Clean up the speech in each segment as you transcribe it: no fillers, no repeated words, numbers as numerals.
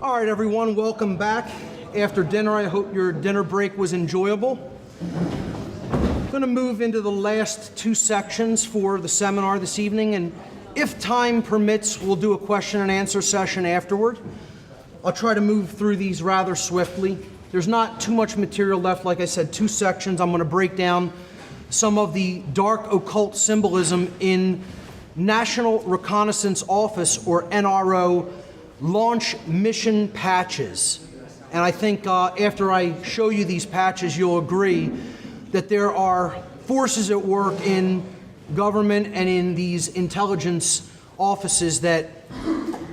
All right, everyone, welcome back. After dinner, I hope your dinner break was enjoyable. I'm going to move into the last two sections for the seminar this evening, and if time permits, we'll do a question and answer session afterward. I'll try to move through these rather swiftly. There's not too much material left. Like I said, two sections. I'm going to break down some of the dark occult symbolism in National Reconnaissance Office, or NRO, launch mission patches. And I think after I show you these patches, you'll agree that there are forces at work in government and in these intelligence offices that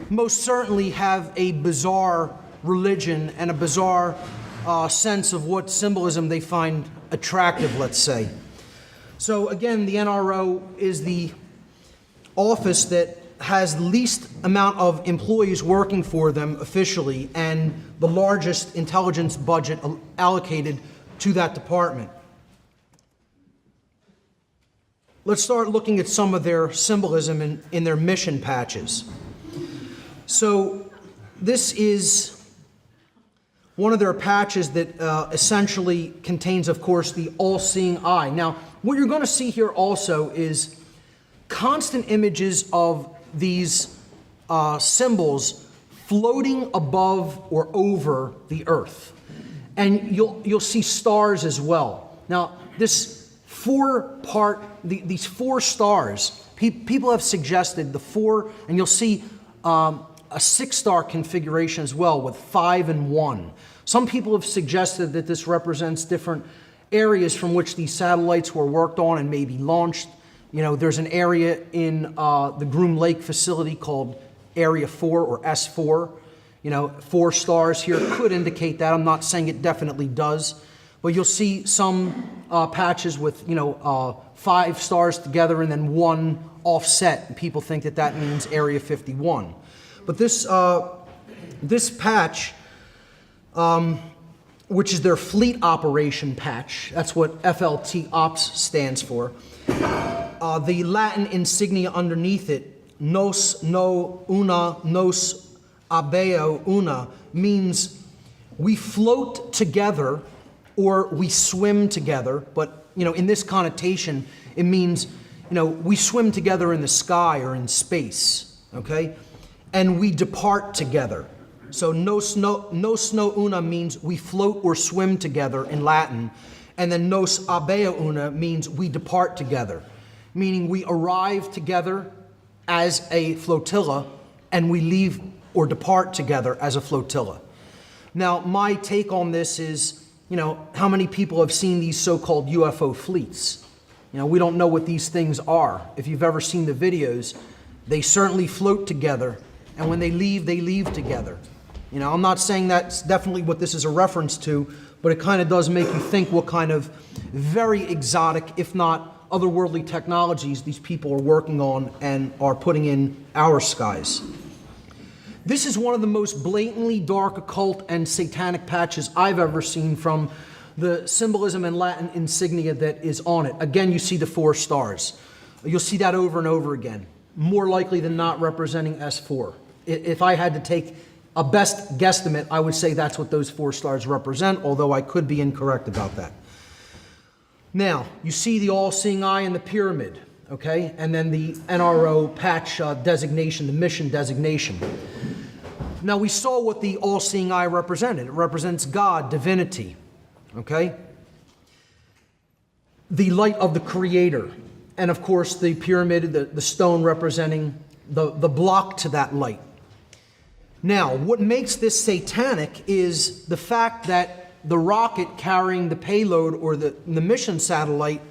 most certainly have a bizarre religion and a bizarre sense of what symbolism they find attractive, let's say. So again, the NRO is the office that has the least amount of employees working for them officially and the largest intelligence budget allocated to that department. Let's start looking at some of their symbolism in their mission patches. So this is one of their patches that essentially contains, of course, the all-seeing eye. Now, what you're going to see here also is constant images of these symbols floating above or over the earth. And you'll see stars as well. Now, this these four stars, people have suggested the four, and you'll see a 6-star configuration as well with 5 and 1. Some people have suggested that this represents different areas from which these satellites were worked on and maybe launched. You know, there's an area in the Groom Lake facility called Area 4 or S4. You know, 4 stars here could indicate that. I'm not saying it definitely does. But you'll see some patches with, 5 stars together and then 1 offset. And people think that that means Area 51. But this patch, which is their fleet operation patch, that's what FLT Ops stands for. The Latin insignia underneath it, nos no una, nos abeo una, means we float together or we swim together. But, in this connotation, it means, we swim together in the sky or in space, okay? And we depart together. So nos no una means we float or swim together in Latin. And then nos abeo una means we depart together, meaning we arrive together as a flotilla and we leave or depart together as a flotilla. Now, my take on this is, how many people have seen these so-called UFO fleets? We don't know what these things are. If you've ever seen the videos, they certainly float together, and when they leave together. I'm not saying that's definitely what this is a reference to, but it kind of does make you think what kind of very exotic, if not otherworldly technologies these people are working on and are putting in our skies. This is one of the most blatantly dark occult and satanic patches I've ever seen from the symbolism and Latin insignia that is on it. Again, you see the 4 stars. You'll see that over and over again, more likely than not representing S4. If I had to take a best guesstimate, I would say that's what those 4 stars represent, although I could be incorrect about that. Now, you see the all-seeing eye and the pyramid, okay? And then the NRO patch designation, the mission designation. Now, we saw what the all-seeing eye represented. It represents God, divinity, okay? The light of the Creator. And, of course, the pyramid, the stone representing the block to that light. Now, what makes this satanic is the fact that the rocket carrying the payload or the mission satellite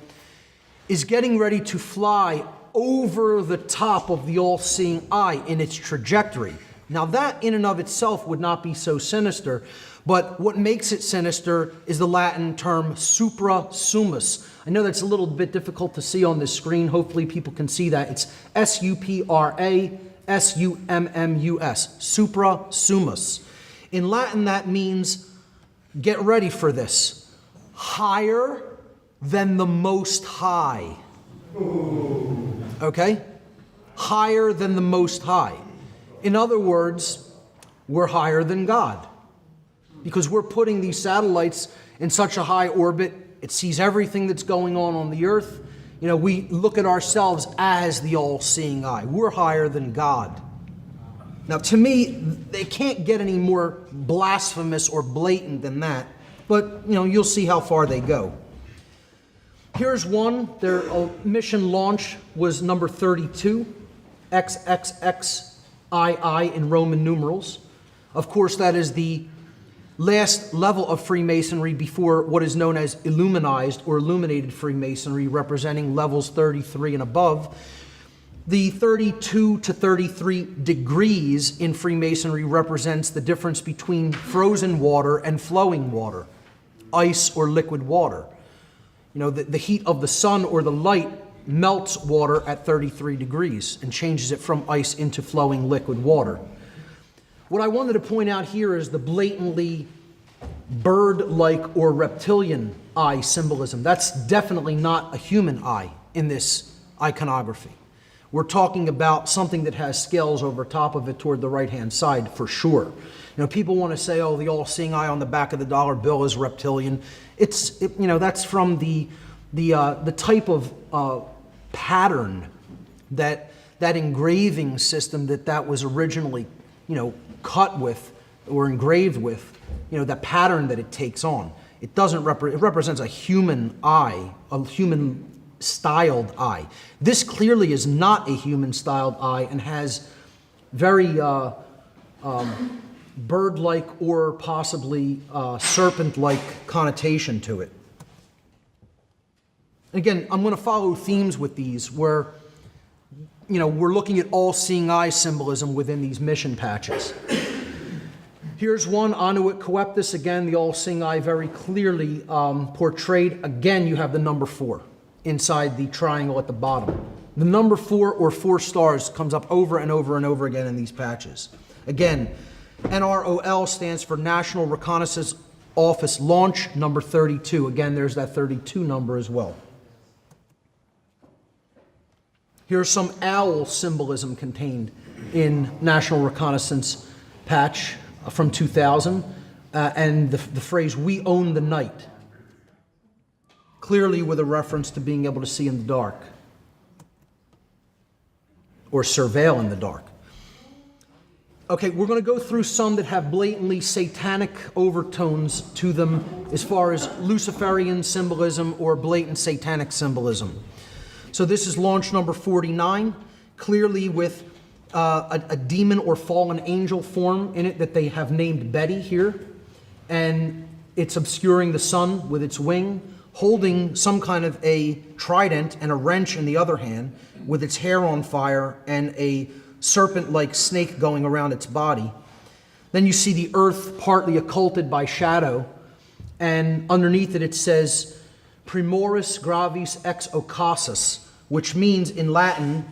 is getting ready to fly over the top of the all-seeing eye in its trajectory. Now, that in and of itself would not be so sinister, but what makes it sinister is the Latin term supra summus. I know that's a little bit difficult to see on this screen. Hopefully people can see that. It's S-U-P-R-A S-U-M-M-U-S, supra summus. In Latin, that means, get ready for this, higher than the Most High. Okay? Higher than the Most High. In other words, we're higher than God. Because we're putting these satellites in such a high orbit, it sees everything that's going on the earth. We look at ourselves as the all-seeing eye. We're higher than God. Now, to me, they can't get any more blasphemous or blatant than that. But, you'll see how far they go. Here's one. Their mission launch was number 32, XXXII in Roman numerals. Of course, that is the last level of Freemasonry before what is known as illuminized or illuminated Freemasonry, representing levels 33 and above. The 32 to 33 degrees in Freemasonry represents the difference between frozen water and flowing water, ice or liquid water. The heat of the sun or the light melts water at 33 degrees and changes it from ice into flowing liquid water. What I wanted to point out here is the blatantly bird-like or reptilian eye symbolism. That's definitely not a human eye in this iconography. We're talking about something that has scales over top of it toward the right-hand side for sure. People want to say, oh, the all-seeing eye on the back of the dollar bill is reptilian. That's from the type of pattern that engraving system that was originally, cut with or engraved with, that pattern that it takes on. It doesn't it represents a human eye, a human styled eye. This clearly is not a human styled eye and has very bird-like or possibly serpent-like connotation to it. Again, I'm going to follow themes with these where we're looking at all-seeing eye symbolism within these mission patches. Here's one, Annuit Coeptus, again, the all-seeing eye very clearly portrayed. Again, you have the number 4 inside the triangle at the bottom. The number 4 or 4 stars comes up over and over and over again in these patches. Again, NROL stands for National Reconnaissance Office Launch, number 32. Again, there's that 32 number as well. Here's some owl symbolism contained in National Reconnaissance patch from 2000, and the phrase, "we own the night," clearly with a reference to being able to see in the dark or surveil in the dark. Okay, we're going to go through some that have blatantly satanic overtones to them as far as Luciferian symbolism or blatant satanic symbolism. So this is launch number 49, clearly with a demon or fallen angel form in it that they have named Betty here. And it's obscuring the sun with its wing, holding some kind of a trident and a wrench in the other hand, with its hair on fire and a serpent-like snake going around its body. Then you see the earth partly occulted by shadow, and underneath it says, Primoris gravis ex occasus, which means in Latin,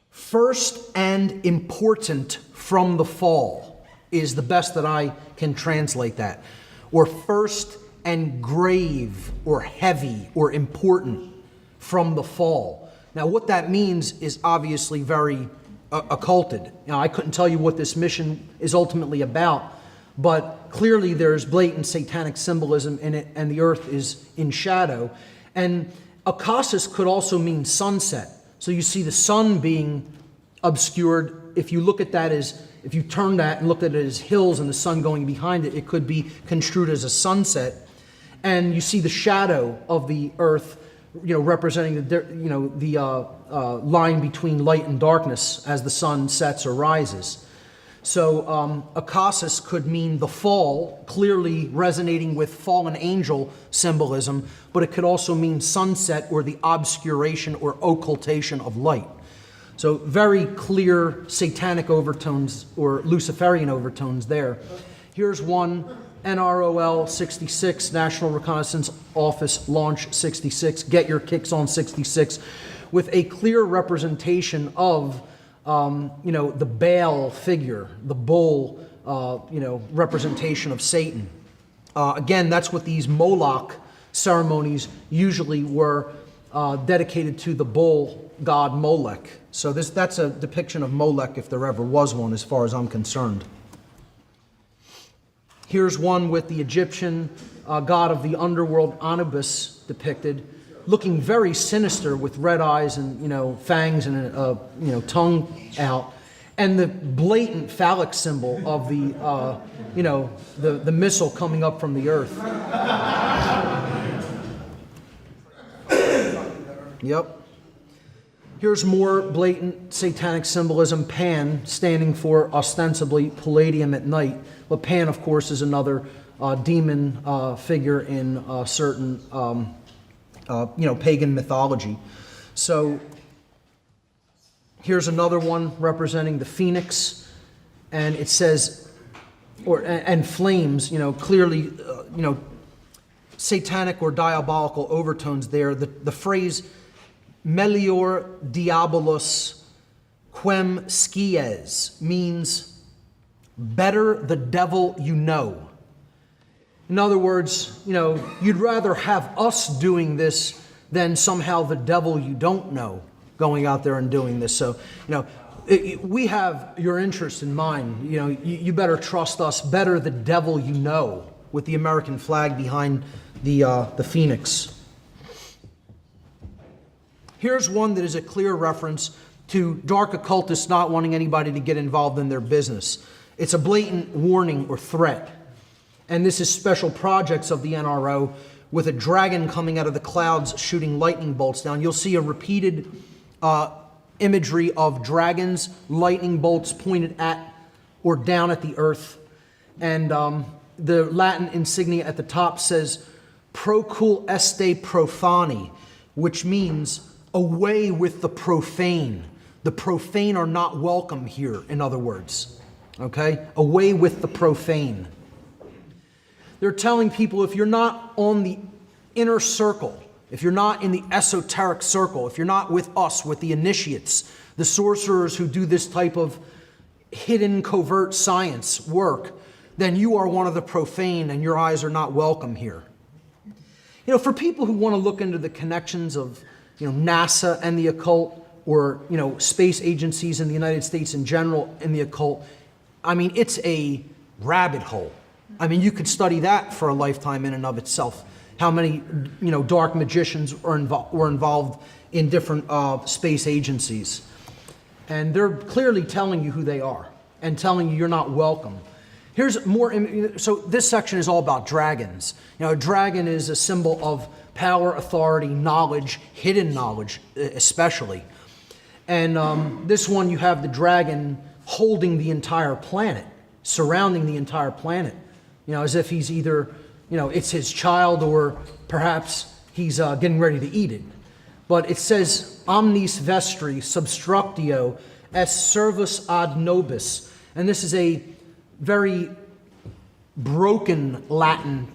first and important from the fall, is the best that I can translate that. Or first and grave or heavy or important from the fall. Now what that means is obviously very occulted. Now I couldn't tell you what this mission is ultimately about, but clearly there's blatant satanic symbolism in it, and the earth is in shadow. And occasus could also mean sunset. So you see the sun being obscured. If you look at that as, if you turn that and look at it as hills and the sun going behind it, it could be construed as a sunset. And you see the shadow of the earth, representing the line between light and darkness as the sun sets or rises. So occasus could mean the fall, clearly resonating with fallen angel symbolism, but it could also mean sunset or the obscuration or occultation of light. So very clear satanic overtones or Luciferian overtones there. Here's one, NROL 66, National Reconnaissance Office Launch 66, Get Your Kicks on 66, with a clear representation of the Baal figure, the bull, representation of Satan. Again, that's what these Moloch ceremonies usually were dedicated to, the bull god Molech. So that's a depiction of Molech if there ever was one, as far as I'm concerned. Here's one with the Egyptian god of the underworld, Anubis, depicted, looking very sinister with red eyes and, fangs and a, tongue out. And the blatant phallic symbol of the, the missile coming up from the earth. Yep. Here's more blatant satanic symbolism. Pan, standing for ostensibly palladium at night. But Pan, of course, is another demon figure in certain, pagan mythology. So here's another one representing the phoenix, and it says, and flames. Clearly, satanic or diabolical overtones there. The phrase "melior diabolus quem scies" means better the devil you know. In other words, you'd rather have us doing this than somehow the devil you don't know going out there and doing this. So, we have your interest in mind. You better trust us. Better the devil you know, with the American flag behind the phoenix. Here's one that is a clear reference to dark occultists not wanting anybody to get involved in their business. It's a blatant warning or threat. And this is special projects of the NRO with a dragon coming out of the clouds shooting lightning bolts down. You'll see a repeated imagery of dragons, lightning bolts pointed at or down at the earth. And the Latin insignia at the top says, "Procul este profani," which means away with the profane. The profane are not welcome here, in other words. Okay? Away with the profane. They're telling people, if you're not on the inner circle, if you're not in the esoteric circle, if you're not with us, with the initiates, the sorcerers who do this type of hidden, covert science work, then you are one of the profane and your eyes are not welcome here. For people who want to look into the connections of, NASA and the occult, or, space agencies in the United States in general in the occult, it's a rabbit hole. You could study that for a lifetime in and of itself. How many, dark magicians were involved in different space agencies. And they're clearly telling you who they are and telling you you're not welcome. Here's more, so this section is all about dragons. A dragon is a symbol of power, authority, knowledge, hidden knowledge especially. And this one, you have the dragon holding the entire planet, surrounding the entire planet. As if he's either, it's his child or perhaps he's getting ready to eat it. But it says, "Omnis vestri substructio est servus ad nobis." And this is a very broken Latin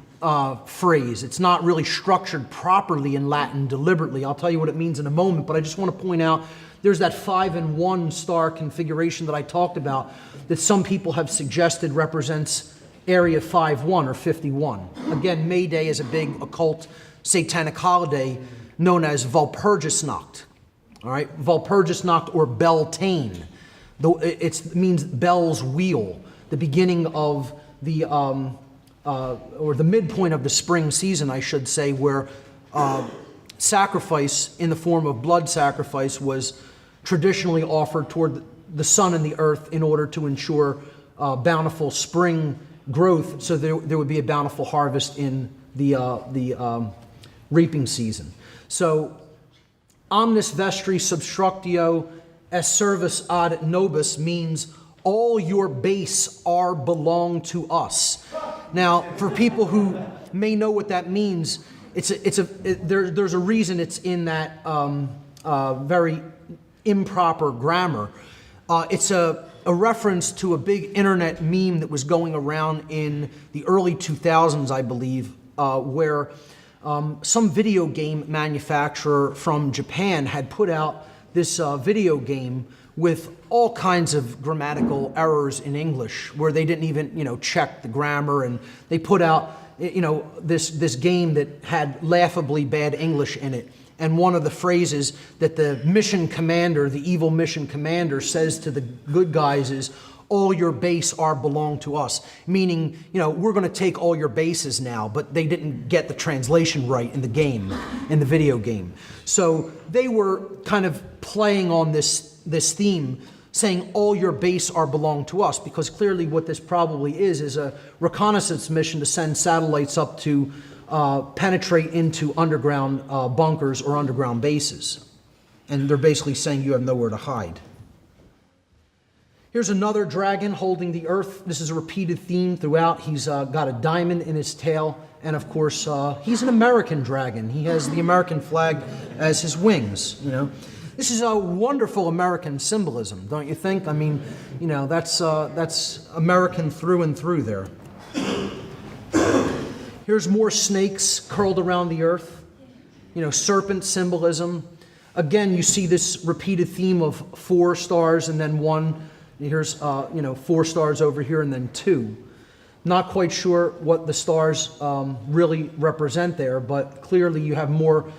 phrase. It's not really structured properly in Latin deliberately. I'll tell you what it means in a moment, but I just want to point out there's that 5 and 1 star configuration that I talked about that some people have suggested represents Area 51 or 51. Again, May Day is a big occult satanic holiday known as Walpurgisnacht. All right, Walpurgisnacht or Beltane. It means bell's wheel, the beginning of the, or the midpoint of the spring season, I should say, where sacrifice in the form of blood sacrifice was traditionally offered toward the sun and the earth in order to ensure bountiful spring growth, so there would be a bountiful harvest in the reaping season. So, "Omnis vestri substructio est servus ad nobis" means all your base are belong to us. Now, for people who may know what that means, there's a reason it's in that very improper grammar. It's a reference to a big internet meme that was going around in the early 2000s, I believe, where some video game manufacturer from Japan had put out this video game with all kinds of grammatical errors in English, where they didn't even, check the grammar, and they put out, this game that had laughably bad English in it. And one of the phrases that the mission commander, the evil mission commander, says to the good guys is, all your base are belong to us. Meaning, we're going to take all your bases now, but they didn't get the translation right in the game, in the video game. So they were kind of playing on this theme, saying all your base are belong to us, because clearly what this probably is a reconnaissance mission to send satellites up to penetrate into underground bunkers or underground bases. And they're basically saying you have nowhere to hide. Here's another dragon holding the earth. This is a repeated theme throughout. He's got a diamond in his tail. And of course, he's an American dragon. He has the American flag as his wings, This is a wonderful American symbolism, don't you think? I mean, that's American through and through there. Here's more snakes curled around the earth. Serpent symbolism. Again, you see this repeated theme of 4 stars and then 1. Here's, 4 stars over here and then 2. Not quite sure what the stars really represent there, but clearly you have more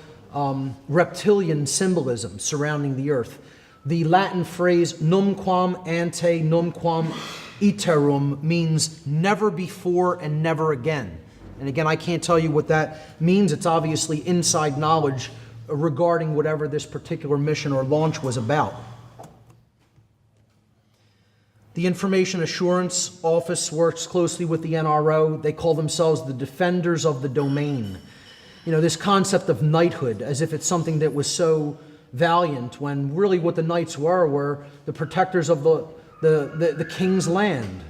reptilian symbolism surrounding the earth. The Latin phrase numquam ante numquam iterum means never before and never again. And again, I can't tell you what that means. It's obviously inside knowledge regarding whatever this particular mission or launch was about. The Information Assurance Office works closely with the NRO. They call themselves the defenders of the domain. This concept of knighthood, as if it's something that was so valiant, when really what the knights were the protectors of the king's land,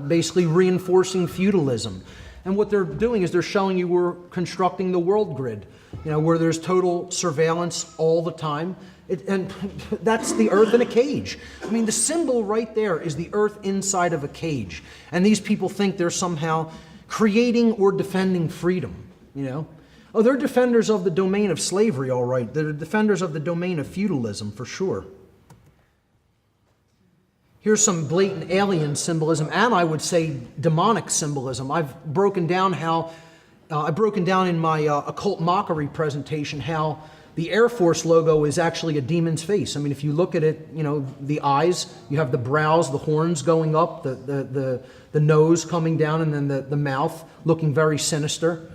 basically reinforcing feudalism. And what they're doing is they're showing you we're constructing the world grid, where there's total surveillance all the time. And that's the earth in a cage. I mean, the symbol right there is the earth inside of a cage. And these people think they're somehow creating or defending freedom, Oh, they're defenders of the domain of slavery, all right. They're defenders of the domain of feudalism, for sure. Here's some blatant alien symbolism, and I would say demonic symbolism. I've broken down in my occult mockery presentation how the Air Force logo is actually a demon's face. I mean, if you look at it, the eyes, you have the brows, the horns going up, the nose coming down, and then the mouth looking very sinister.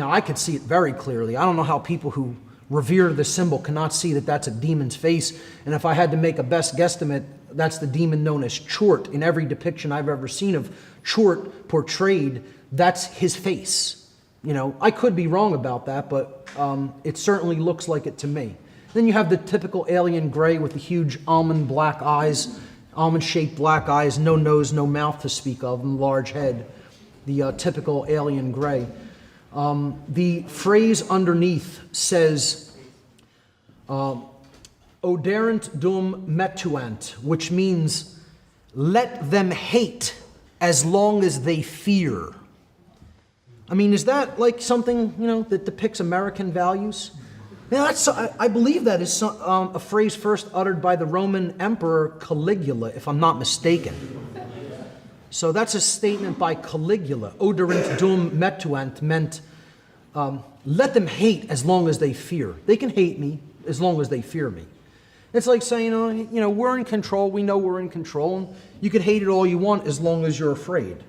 I could see it very clearly. I don't know how people who revere the symbol cannot see that that's a demon's face. And if I had to make a best guesstimate, that's the demon known as Chort. In every depiction I've ever seen of Chort portrayed, that's his face. I could be wrong about that, but it certainly looks like it to me. Then you have the typical alien gray with the huge almond-shaped black eyes, no nose, no mouth to speak of, and large head. The typical alien gray. The phrase underneath says, Oderant dum metuant, which means, let them hate as long as they fear. I mean, is that like something, that depicts American values? Now, I believe that is a phrase first uttered by the Roman Emperor Caligula, if I'm not mistaken. So that's a statement by Caligula. Oderant dum metuant meant, let them hate as long as they fear. They can hate me as long as they fear me. It's like saying, we're in control. We know we're in control. And you can hate it all you want as long as you're afraid.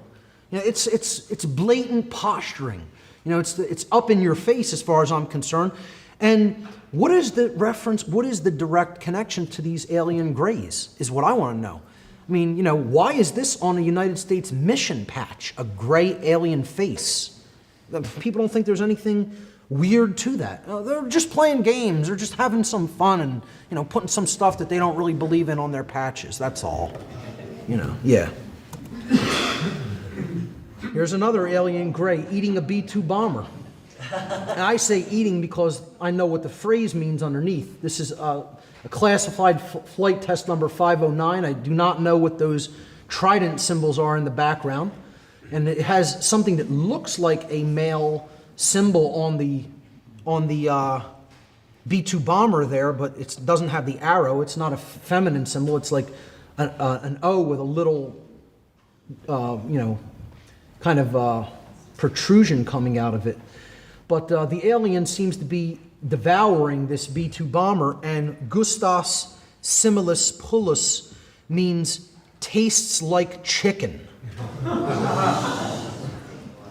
It's blatant posturing. It's up in your face as far as I'm concerned. And what is the reference? What is the direct connection to these alien grays? Is what I want to know. I mean, why is this on a United States mission patch? A gray alien face. People don't think there's anything weird to that. They're just playing games. They're just having some fun and putting some stuff that they don't really believe in on their patches. That's all. Yeah. Here's another alien gray eating a B-2 bomber. And I say eating because I know what the phrase means underneath. This is a classified flight test number 509. I do not know what those trident symbols are in the background. And it has something that looks like a male symbol on the B-2 bomber there, but it doesn't have the arrow. It's not a feminine symbol. It's like an O with a little, kind of protrusion coming out of it. But the alien seems to be devouring this B-2 bomber, and gustos similis pullus means tastes like chicken.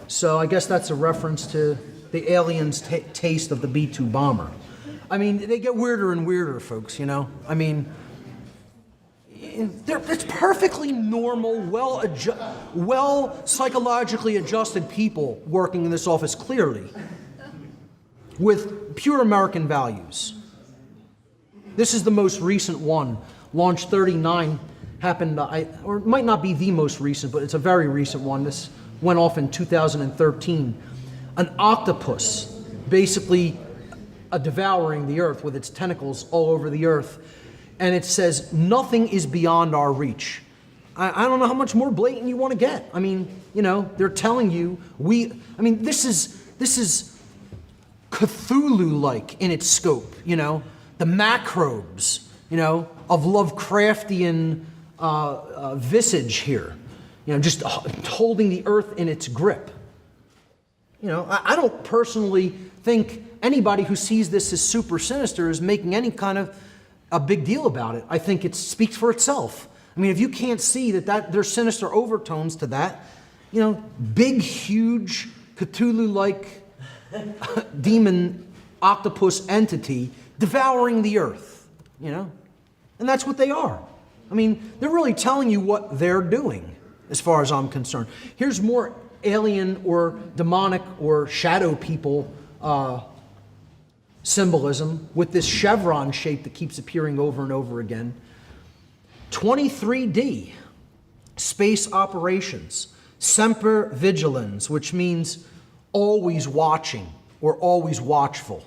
So I guess that's a reference to the aliens' taste of the B-2 bomber. I mean, they get weirder and weirder, folks, you know? I mean, it's perfectly normal, well psychologically adjusted people working in this office, clearly, with pure American values. This is the most recent one. Launch 39 happened, or it might not be the most recent, but it's a very recent one. This went off in 2013. An octopus, basically devouring the earth with its tentacles all over the earth. And it says, nothing is beyond our reach. I don't know how much more blatant you want to get. I mean, you know, they're telling you, this is Cthulhu-like in its scope, you know, the macrobes, you know, of Lovecraftian visage here, you know, just holding the earth in its grip. You know, I don't personally think anybody who sees this as super sinister is making any kind of a big deal about it. I think it speaks for itself. I mean, if you can't see that there's sinister overtones to that, you know, big, huge, Cthulhu-like demon octopus entity devouring the earth, you know? And that's what they are. I mean, they're really telling you what they're doing, as far as I'm concerned. Here's more alien or demonic or shadow people symbolism with this chevron shape that keeps appearing over and over again. 23D, space operations, semper vigilans, which means always watching or always watchful.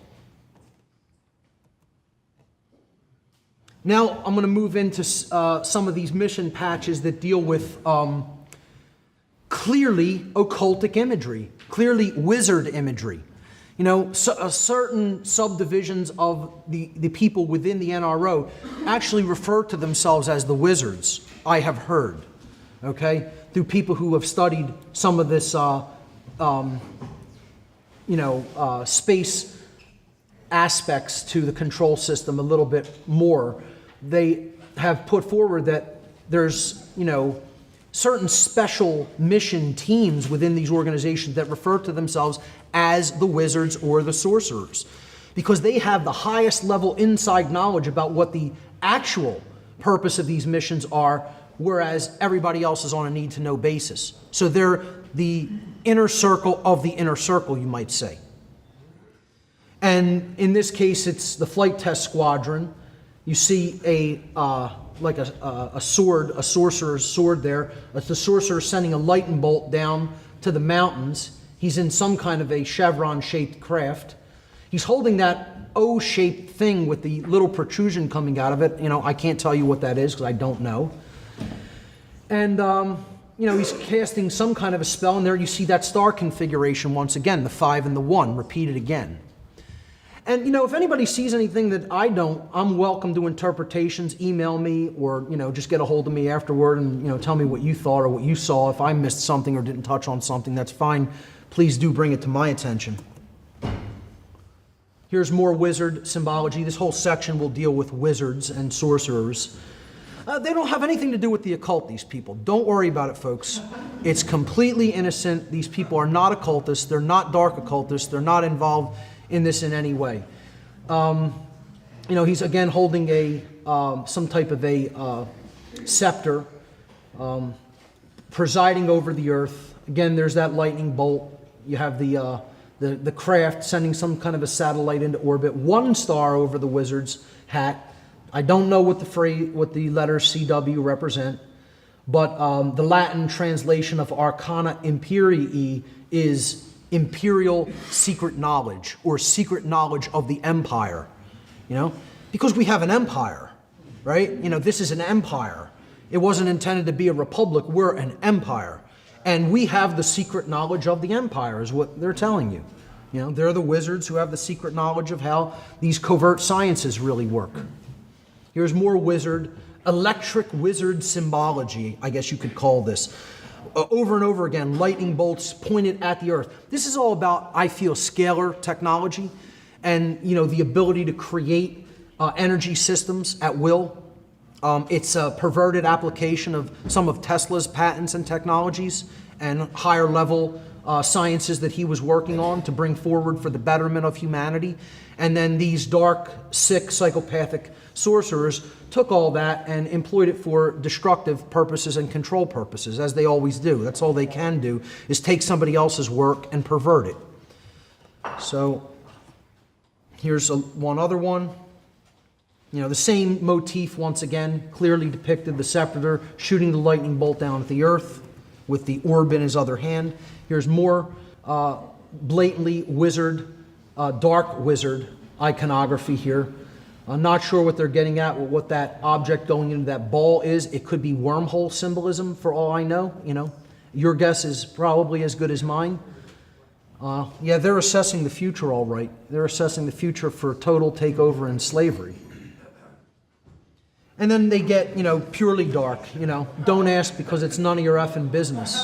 Now I'm going to move into some of these mission patches that deal with clearly occultic imagery, clearly wizard imagery. You know, certain subdivisions of the people within the NRO actually refer to themselves as the wizards, I have heard, okay, through people who have studied some of this, space aspects to the control system a little bit more. They have put forward that there's, you know, certain special mission teams within these organizations that refer to themselves as the wizards or the sorcerers, because they have the highest level inside knowledge about what the actual purpose of these missions are, whereas everybody else is on a need-to-know basis. So they're the inner circle of the inner circle, you might say. And in this case, it's the flight test squadron. You see a sword, a sorcerer's sword there. It's the sorcerer sending a lightning bolt down to the mountains. He's in some kind of a chevron-shaped craft. He's holding that O-shaped thing with the little protrusion coming out of it. You know, I can't tell you what that is because I don't know. And, you know, he's casting some kind of a spell, and there you see that star configuration once again, the 5 and the 1, repeated again. And, you know, if anybody sees anything that I don't, I'm welcome to interpretations. Email me or, you know, just get a hold of me afterward and, you know, tell me what you thought or what you saw. If I missed something or didn't touch on something, that's fine. Please do bring it to my attention. Here's more wizard symbology. This whole section will deal with wizards and sorcerers. They don't have anything to do with the occult, these people. Don't worry about it, folks. It's completely innocent. These people are not occultists. They're not dark occultists. They're not involved in this in any way. You know, he's again holding a some type of a scepter, presiding over the earth. Again, there's that lightning bolt. You have the craft sending some kind of a satellite into orbit. 1 star over the wizard's hat. I don't know what the letters CW represent, but the Latin translation of Arcana Imperii is imperial secret knowledge, or secret knowledge of the empire, you know, because we have an empire, right? You know, this is an empire. It wasn't intended to be a republic. We're an empire, and we have the secret knowledge of the empire is what they're telling you. You know, they're the wizards who have the secret knowledge of how these covert sciences really work. Here's more wizard, electric wizard symbology, I guess you could call this. Over and over again, lightning bolts pointed at the earth. This is all about, I feel, scalar technology. and the ability to create energy systems at will. It's a perverted application of some of Tesla's patents and technologies and higher level sciences that he was working on to bring forward for the betterment of humanity. And then these dark, sick, psychopathic sorcerers took all that and employed it for destructive purposes and control purposes, as they always do. That's all they can do, is take somebody else's work and pervert it. So here's one other one. The same motif once again, clearly depicted, the scepter shooting the lightning bolt down at the earth with the orb in his other hand. Here's more blatantly dark wizard iconography here. I'm not sure what they're getting at, what that object going into that ball is. It could be wormhole symbolism for all I know. Your guess is probably as good as mine. Yeah, they're assessing the future all right. They're assessing the future for total takeover and slavery. And then they get, purely dark, don't ask because it's none of your effing business.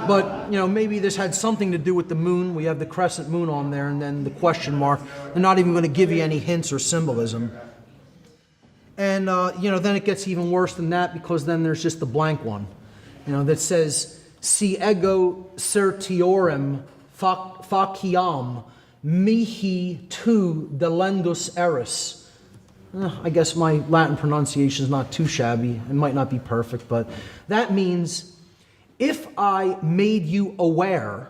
But, maybe this had something to do with the moon. We have the crescent moon on there and then the question mark. They're not even going to give you any hints or symbolism. And, then it gets even worse than that because then there's just the blank one, that says, Si ego certiorem faciam mihi tu delendus eris. I guess my Latin pronunciation is not too shabby. It might not be perfect, but that means if I made you aware,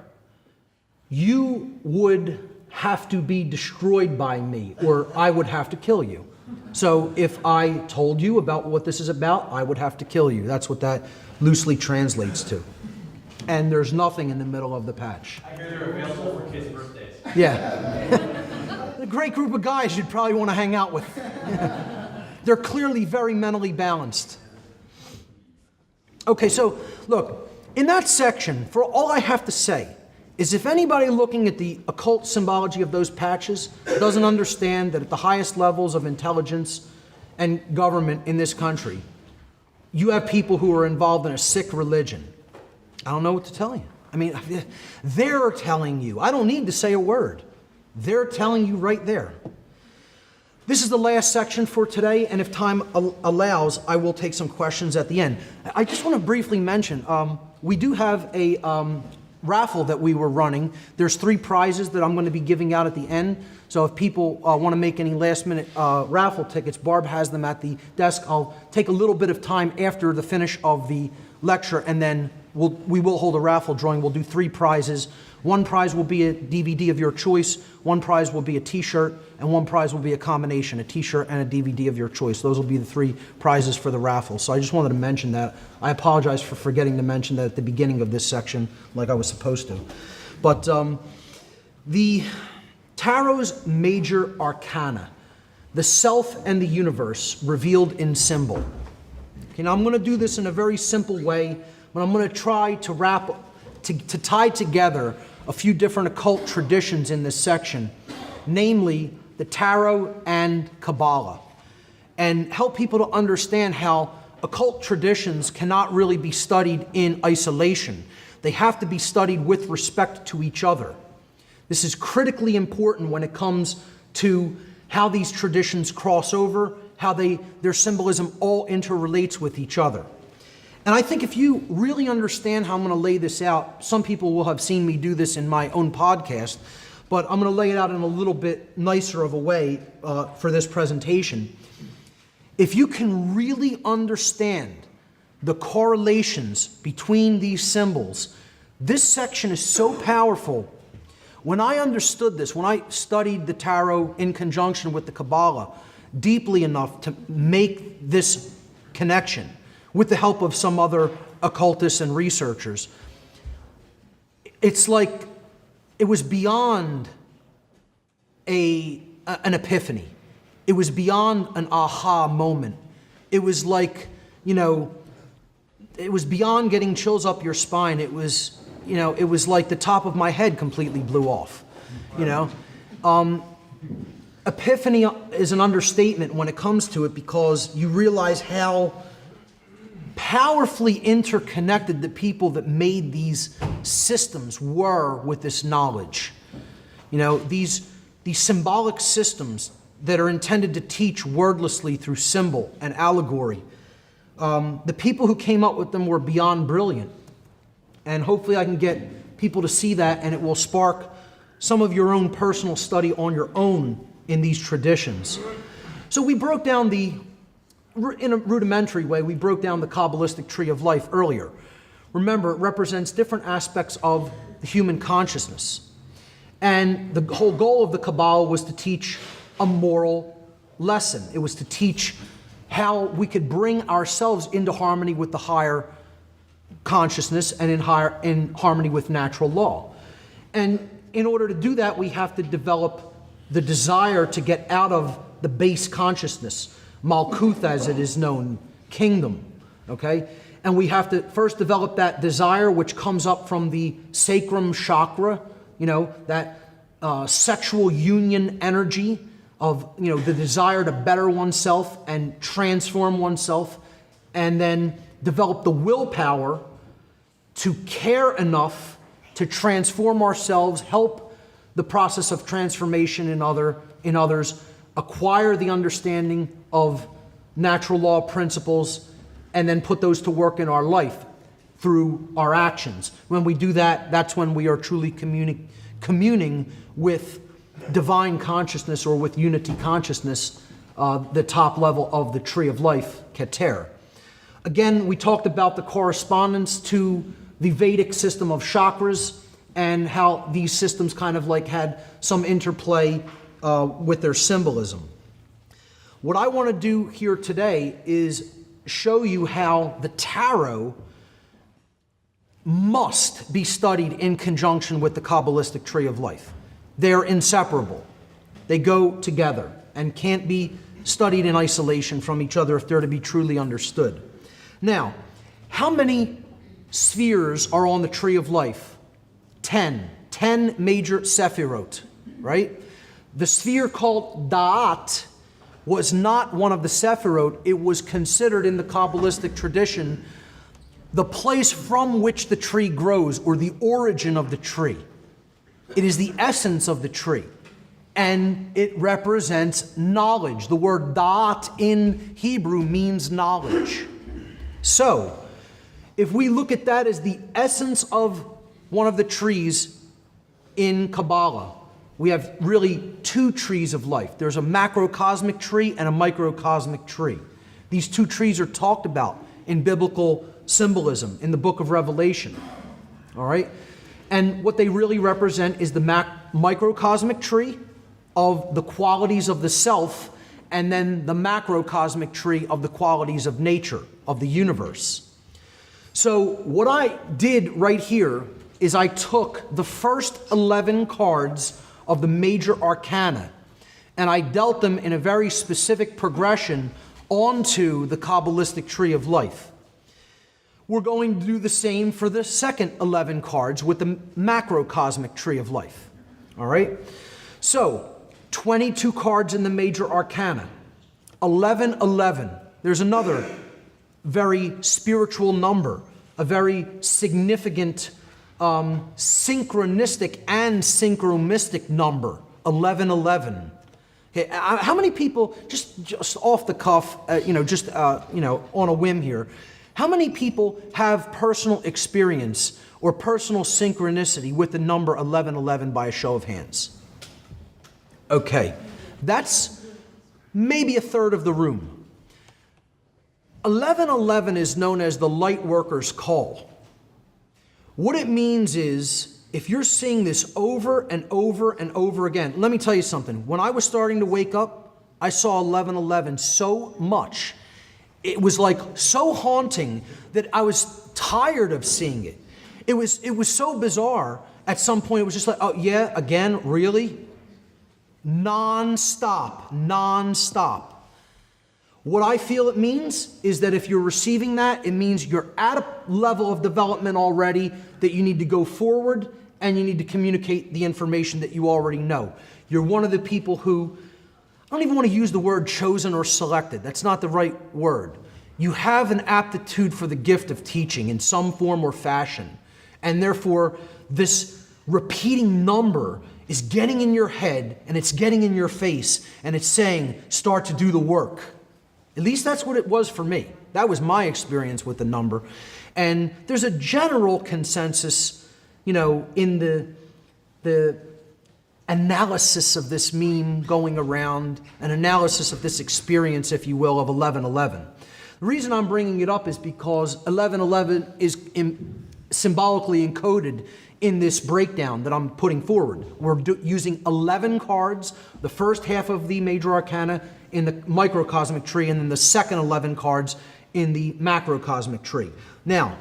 you would have to be destroyed by me, or I would have to kill you. So if I told you about what this is about, I would have to kill you. That's what that loosely translates to. And there's nothing in the middle of the patch. I hear they're available for kids' birthdays. Yeah. A great group of guys you'd probably want to hang out with. They're clearly very mentally balanced. Okay, so look, in that section, for all I have to say is if anybody looking at the occult symbology of those patches doesn't understand that at the highest levels of intelligence and government in this country, you have people who are involved in a sick religion. I don't know what to tell you. I mean, they're telling you. I don't need to say a word. They're telling you right there. This is the last section for today, and if time allows, I will take some questions at the end. I just want to briefly mention, we do have a raffle that we were running. There's 3 prizes that I'm going to be giving out at the end. So if people want to make any last-minute raffle tickets, Barb has them at the desk. I'll take a little bit of time after the finish of the lecture, and then we will hold a raffle drawing. We'll do 3 prizes. 1 prize will be a DVD of your choice, 1 prize will be a t-shirt, and 1 prize will be a combination, a t-shirt and a DVD of your choice. Those will be the 3 prizes for the raffle. So I just wanted to mention that. I apologize for forgetting to mention that at the beginning of this section like I was supposed to. But the Tarot's major arcana, the self and the universe revealed in symbol. Okay, now I'm going to do this in a very simple way, but I'm going to try to tie together a few different occult traditions in this section, namely the Tarot and Kabbalah, and help people to understand how occult traditions cannot really be studied in isolation. They have to be studied with respect to each other. This is critically important when it comes to how these traditions cross over, how their symbolism all interrelates with each other. And I think if you really understand how I'm going to lay this out, some people will have seen me do this in my own podcast, but I'm going to lay it out in a little bit nicer of a way for this presentation. If you can really understand the correlations between these symbols, this section is so powerful. When I understood this, when I studied the Tarot in conjunction with the Kabbalah deeply enough to make this connection, with the help of some other occultists and researchers, it's like it was beyond an epiphany. It was beyond an aha moment. It was like, it was beyond getting chills up your spine. It was, it was like the top of my head completely blew off, Epiphany is an understatement when it comes to it because you realize how powerfully interconnected the people that made these systems were with this knowledge. These these symbolic systems that are intended to teach wordlessly through symbol and allegory. The people who came up with them were beyond brilliant. And hopefully I can get people to see that, and it will spark some of your own personal study on your own in these traditions. So we broke down in a rudimentary way, we broke down the Kabbalistic tree of life earlier. Remember, it represents different aspects of the human consciousness. And the whole goal of the Kabbalah was to teach a moral lesson. It was to teach how we could bring ourselves into harmony with the higher consciousness and in harmony with natural law. And in order to do that, we have to develop the desire to get out of the base consciousness, Malkuth as it is known, kingdom, okay? And we have to first develop that desire, which comes up from the sacrum chakra, that sexual union energy of, the desire to better oneself and transform oneself, and then develop the willpower to care enough to transform ourselves, help the process of transformation in others, acquire the understanding of natural law principles, and then put those to work in our life through our actions. When we do that, that's when we are truly communing with divine consciousness, or with unity consciousness, the top level of the tree of life, Keter. Again, we talked about the correspondence to the Vedic system of chakras and how these systems kind of like had some interplay with their symbolism. What I want to do here today is show you how the tarot must be studied in conjunction with the Kabbalistic tree of life. They're inseparable. They go together and can't be studied in isolation from each other if they're to be truly understood. Now, how many spheres are on the tree of life? 10. 10 major sephirot, right? The sphere called Da'at was not one of the sephirot. It was considered in the Kabbalistic tradition the place from which the tree grows, or the origin of the tree. It is the essence of the tree, and it represents knowledge. The word da'at in Hebrew means knowledge. So, if we look at that as the essence of one of the trees in Kabbalah, we have really two trees of life. There's a macrocosmic tree and a microcosmic tree. These two trees are talked about in biblical symbolism in the book of Revelation. All right? And what they really represent is the microcosmic tree of the qualities of the self, and then the macrocosmic tree of the qualities of nature, of the universe. So what I did right here is I took the first 11 cards of the major arcana, and I dealt them in a very specific progression onto the Kabbalistic tree of life. We're going to do the same for the second 11 cards with the macrocosmic tree of life. All right? So, 22 cards in the major arcana. 1111. There's another very spiritual number, a very significant synchronistic and synchromistic number, 1111. Okay, how many people, just off the cuff, on a whim here, how many people have personal experience or personal synchronicity with the number 1111 by a show of hands? Okay, that's maybe a third of the room. 1111 is known as the light worker's call. What it means is, if you're seeing this over and over and over again, let me tell you something. When I was starting to wake up, I saw 1111 so much. It was like so haunting that I was tired of seeing it. It was so bizarre. At some point, it was just like, oh yeah, again, really? Non-stop. What I feel it means is that if you're receiving that, it means you're at a level of development already that you need to go forward, and you need to communicate the information that you already know. You're one of the people who, I don't even want to use the word chosen or selected. That's not the right word. You have an aptitude for the gift of teaching in some form or fashion. And therefore, this repeating number is getting in your head and it's getting in your face and it's saying, start to do the work. At least that's what it was for me. That was my experience with the number. And there's a general consensus, in the analysis of this meme going around, an analysis of this experience, if you will, of 1111. The reason I'm bringing it up is because 1111 is symbolically encoded in this breakdown that I'm putting forward. We're using 11 cards, the first half of the major arcana in the microcosmic tree, and then the second 11 cards in the macrocosmic tree. Now,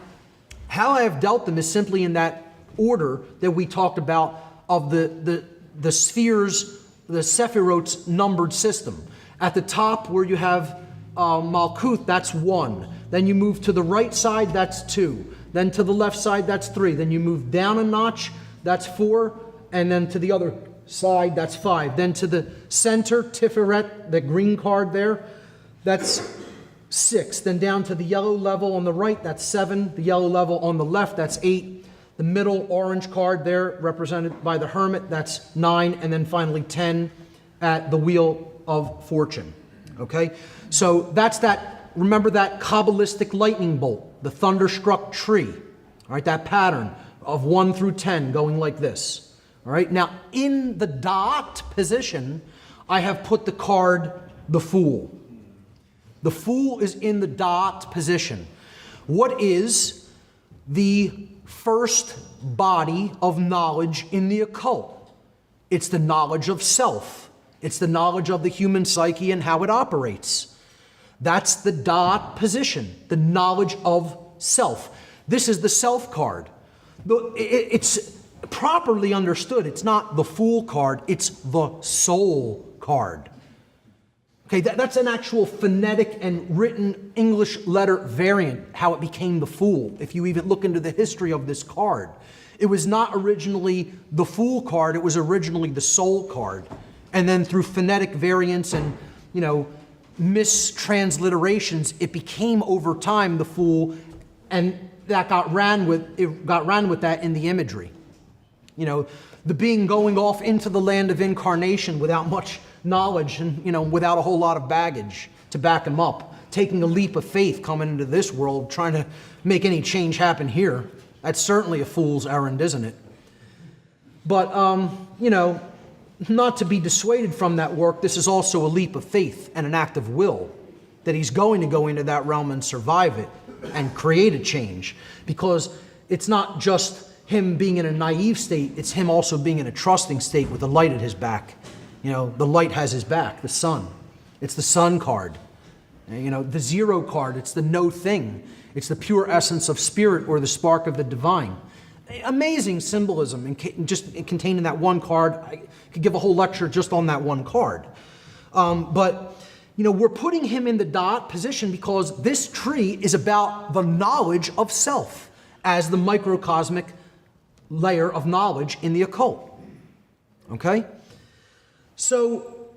how I have dealt them is simply in that order that we talked about of the spheres, the Sephirot's numbered system. At the top where you have Malkuth, that's 1. Then you move to the right side, that's 2. Then to the left side, that's 3. Then you move down a notch, that's 4. And then to the other side, that's 5. Then to the center, Tiferet, the green card there, that's 6. Then down to the yellow level on the right, that's 7. The yellow level on the left, that's 8. The middle orange card there, represented by the Hermit, that's 9. And then finally 10 at the Wheel of Fortune. Okay? So that's that, remember that Kabbalistic lightning bolt, the thunderstruck tree. All right, that pattern of 1 through 10 going like this. All right, now in the dot position, I have put the card, the Fool. The Fool is in the dot position. What is the first body of knowledge in the occult? It's the knowledge of self. It's the knowledge of the human psyche and how it operates. That's the dot position, the knowledge of self. This is the self card. It's properly understood. It's not the Fool card, it's the soul card. Okay, that's an actual phonetic and written English letter variant, how it became the Fool. If you even look into the history of this card, it was not originally the Fool card, it was originally the soul card. And then through phonetic variants and, mistransliterations, it became over time the Fool, and that got ran with that in the imagery. The being going off into the land of incarnation without much knowledge and, without a whole lot of baggage to back him up, taking a leap of faith coming into this world, trying to make any change happen here. That's certainly a fool's errand, isn't it? But, not to be dissuaded from that work, this is also a leap of faith and an act of will, that he's going to go into that realm and survive it and create a change. Because it's not just him being in a naive state, it's him also being in a trusting state with the light at his back. The light has his back, the sun. It's the sun card. The 0 card, it's the no thing. It's the pure essence of spirit or the spark of the divine. Amazing symbolism just contained in that one card. I could give a whole lecture just on that one card. But we're putting him in the dot position because this tree is about the knowledge of self as the microcosmic layer of knowledge in the occult. Okay? So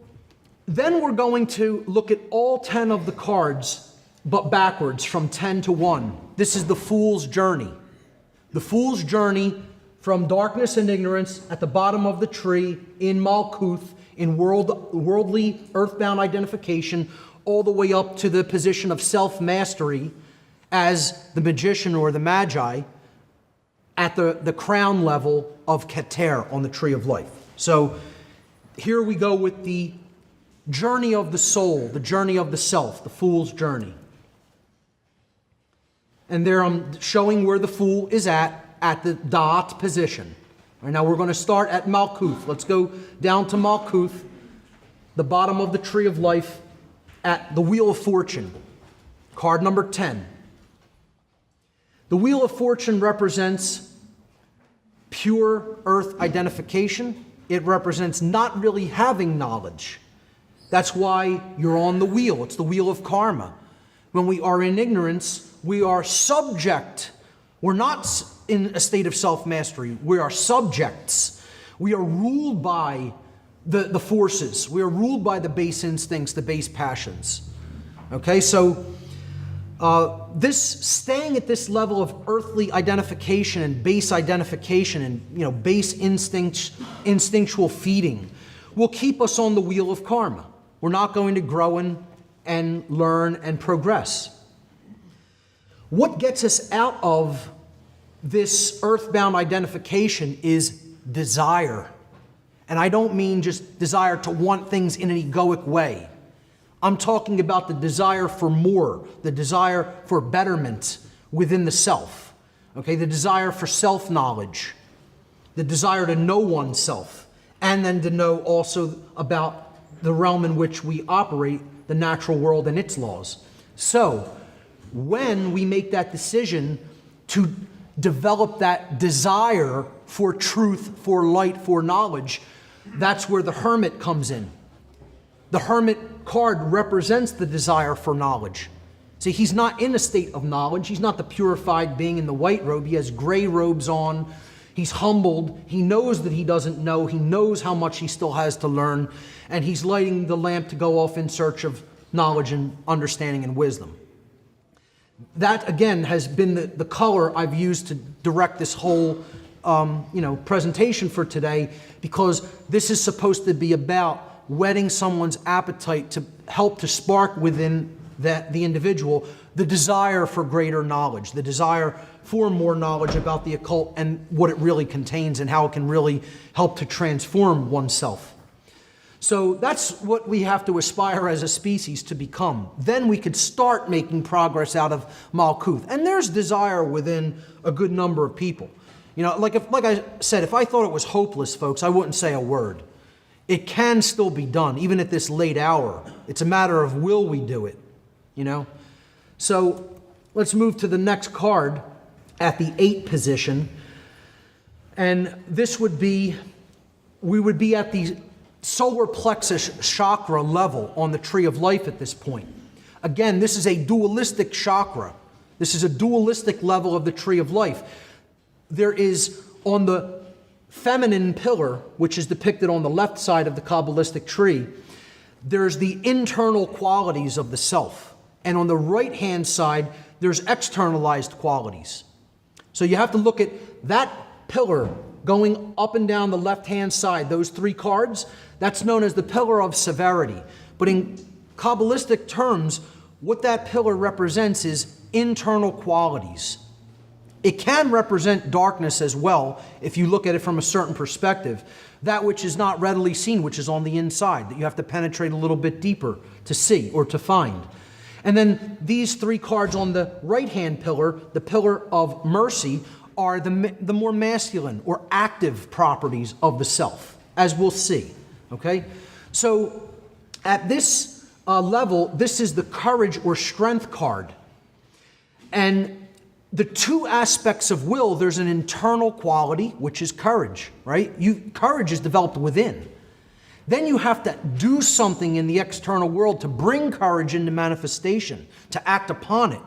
then we're going to look at all 10 of the cards, but backwards from 10 to 1. This is the Fool's journey. The Fool's journey from darkness and ignorance at the bottom of the tree in Malkuth, in worldly, earthbound identification, all the way up to the position of self-mastery as the magician or the magi at the crown level of Keter on the tree of life. So here we go with the journey of the soul, the journey of the self, the Fool's journey. And there I'm showing where the Fool is at the dot position. All right, now we're going to start at Malkuth. Let's go down to Malkuth, the bottom of the tree of life, at the Wheel of Fortune, card number 10. The Wheel of Fortune represents pure earth identification. It represents not really having knowledge. That's why you're on the wheel. It's the wheel of karma. When we are in ignorance, we are subject. We're not in a state of self-mastery. We are subjects. We are ruled by the forces. We are ruled by the base instincts, the base passions. Okay, so This staying at this level of earthly identification and base identification and base instinctual feeding will keep us on the wheel of karma. We're not going to grow and learn and progress. What gets us out of this earthbound identification is desire. And I don't mean just desire to want things in an egoic way. I'm talking about the desire for more, the desire for betterment within the self, okay? The desire for self-knowledge, the desire to know oneself, and then to know also about the realm in which we operate, the natural world and its laws. So, when we make that decision to develop that desire for truth, for light, for knowledge, that's where the hermit comes in. The hermit card represents the desire for knowledge. See, he's not in a state of knowledge. He's not the purified being in the white robe. He has gray robes on. He's humbled. He knows that he doesn't know. He knows how much he still has to learn. And he's lighting the lamp to go off in search of knowledge and understanding and wisdom. That, again, has been the color I've used to direct this whole presentation for today, because this is supposed to be about whetting someone's appetite to help to spark within the individual the desire for greater knowledge, the desire for more knowledge about the occult and what it really contains and how it can really help to transform oneself. So that's what we have to aspire as a species to become. Then we could start making progress out of Malkuth. And there's desire within a good number of people. Like I said, if I thought it was hopeless, folks, I wouldn't say a word. It can still be done, even at this late hour. It's a matter of will we do it, So let's move to the next card at the 8 position. And this would be, we would be at the solar plexus chakra level on the tree of life at this point. Again, this is a dualistic chakra. This is a dualistic level of the tree of life. There is on the feminine pillar, which is depicted on the left side of the Kabbalistic tree, there's the internal qualities of the self. And on the right-hand side, there's externalized qualities. So you have to look at that pillar going up and down the left-hand side, those 3 cards, that's known as the pillar of severity. But in Kabbalistic terms, what that pillar represents is internal qualities. It can represent darkness as well, if you look at it from a certain perspective. That which is not readily seen, which is on the inside, that you have to penetrate a little bit deeper to see or to find. And then these 3 cards on the right-hand pillar, the pillar of mercy, are the more masculine or active properties of the self, as we'll see. Okay? So at this level, this is the courage or strength card. And the 2 aspects of will, there's an internal quality, which is courage, right? Courage is developed within. Then you have to do something in the external world to bring courage into manifestation, to act upon it.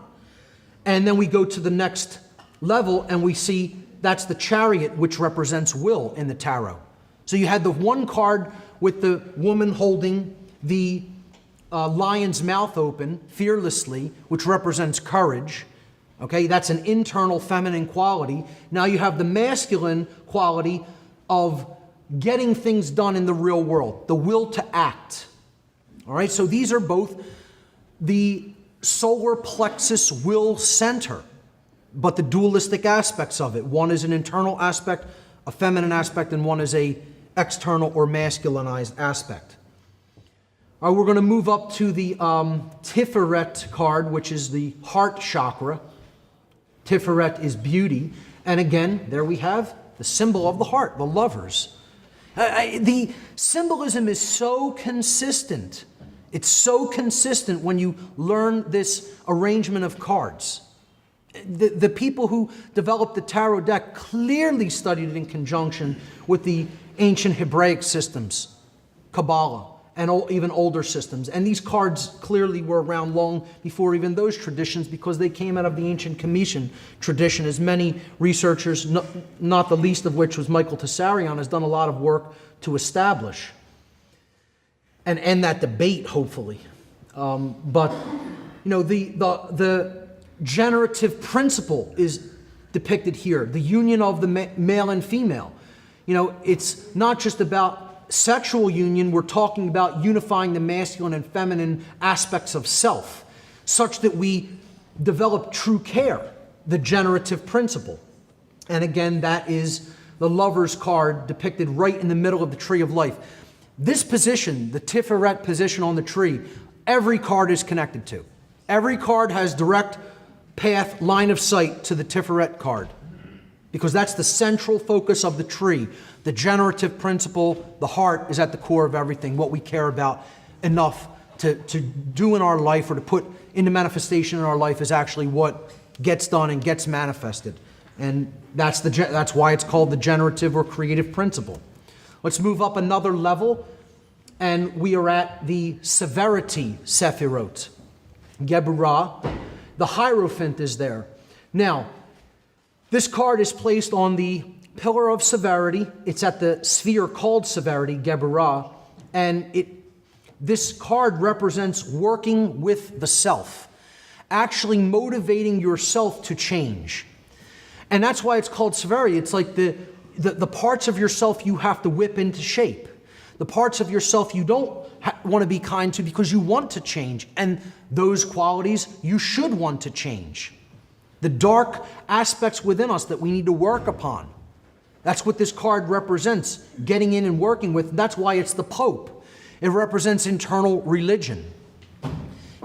And then we go to the next level and we see that's the chariot, which represents will in the tarot. So you had the one card with the woman holding the lion's mouth open fearlessly, which represents courage. Okay, that's an internal feminine quality. Now you have the masculine quality of getting things done in the real world, the will to act. All right, so these are both the solar plexus will center, but the dualistic aspects of it. One is an internal aspect, a feminine aspect, and one is a external or masculinized aspect. All right, we're going to move up to the Tiferet card, which is the heart chakra. Tiferet is beauty. And again, there we have the symbol of the heart, the lovers. The symbolism is so consistent. It's so consistent when you learn this arrangement of cards. The people who developed the tarot deck clearly studied it in conjunction with the ancient Hebraic systems, Kabbalah, and even older systems. And these cards clearly were around long before even those traditions, because they came out of the ancient Comitian tradition, as many researchers, not the least of which was Michael Tessarion, has done a lot of work to establish and end that debate, hopefully. But The generative principle is depicted here, the union of the male and female. It's not just about sexual union, we're talking about unifying the masculine and feminine aspects of self, such that we develop true care, the generative principle. And again, that is the Lover's card depicted right in the middle of the Tree of Life. This position, the Tiferet position on the tree, every card is connected to. Every card has direct path, line of sight to the Tiferet card, because that's the central focus of the tree. The generative principle, the heart, is at the core of everything. What we care about enough to do in our life or to put into manifestation in our life is actually what gets done and gets manifested. And that's why it's called the generative or creative principle. Let's move up another level, and we are at the severity Sephirot. Geburah, the Hierophant is there. Now, this card is placed on the pillar of severity. It's at the sphere called severity, Geburah, and this card represents working with the self, actually motivating yourself to change. And that's why it's called severity. It's like the parts of yourself you have to whip into shape. The parts of yourself you don't want to be kind to because you want to change. And those qualities you should want to change. The dark aspects within us that we need to work upon. That's what this card represents, getting in and working with. That's why it's the Pope. It represents internal religion,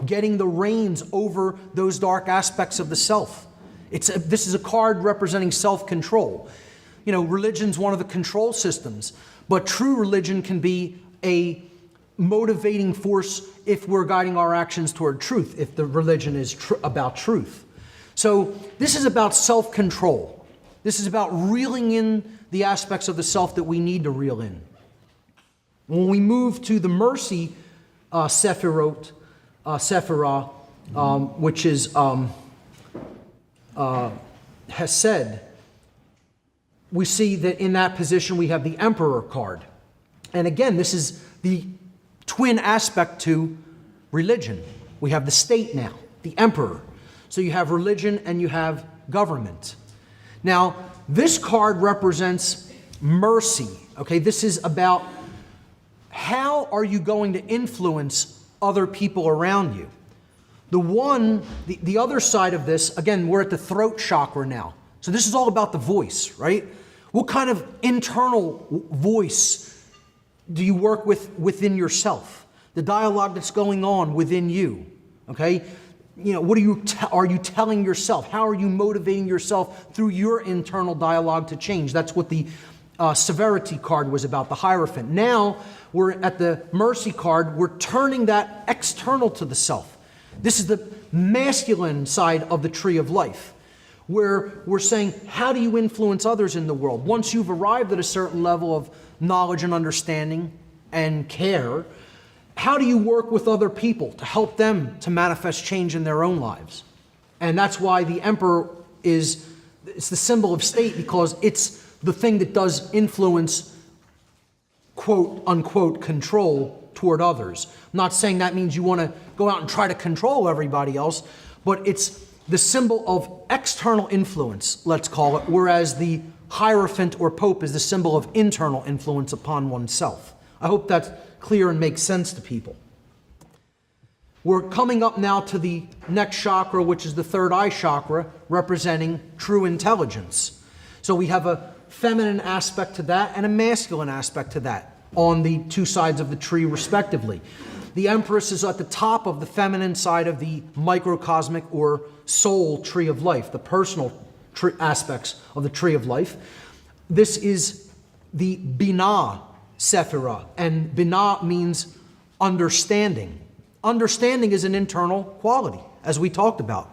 getting the reins over those dark aspects of the self. This is a card representing self-control. Religion's one of the control systems, but true religion can be a motivating force if we're guiding our actions toward truth, if the religion is about truth. So this is about self-control. This is about reeling in the aspects of the self that we need to reel in. When we move to the mercy Sephirah, which is Hesed, we see that in that position we have the Emperor card. And again, this is the twin aspect to religion. We have the state now, the Emperor. So you have religion and you have government. Now, this card represents mercy. Okay, this is about how are you going to influence other people around you. The other side of this, again, we're at the throat chakra now. So this is all about the voice, right? What kind of internal voice do you work with within yourself? The dialogue that's going on within you, okay? What are you telling yourself? How are you motivating yourself through your internal dialogue to change? That's what the severity card was about, the Hierophant. Now we're at the mercy card. We're turning that external to the self. This is the masculine side of the tree of life, where we're saying, how do you influence others in the world? Once you've arrived at a certain level of knowledge and understanding and care, how do you work with other people to help them to manifest change in their own lives? And that's why the Emperor it's the symbol of state, because it's the thing that does influence, quote unquote, control toward others. I'm not saying that means you want to go out and try to control everybody else, but it's the symbol of external influence, let's call it, whereas the Hierophant or Pope is the symbol of internal influence upon oneself. I hope that's clear and makes sense to people. We're coming up now to the next chakra, which is the third eye chakra, representing true intelligence. So we have a feminine aspect to that and a masculine aspect to that on the two sides of the tree, respectively. The Empress is at the top of the feminine side of the microcosmic or soul tree of life, the personal aspects of the tree of life. This is the Binah Sephirah, and Binah means understanding. Understanding is an internal quality, as we talked about.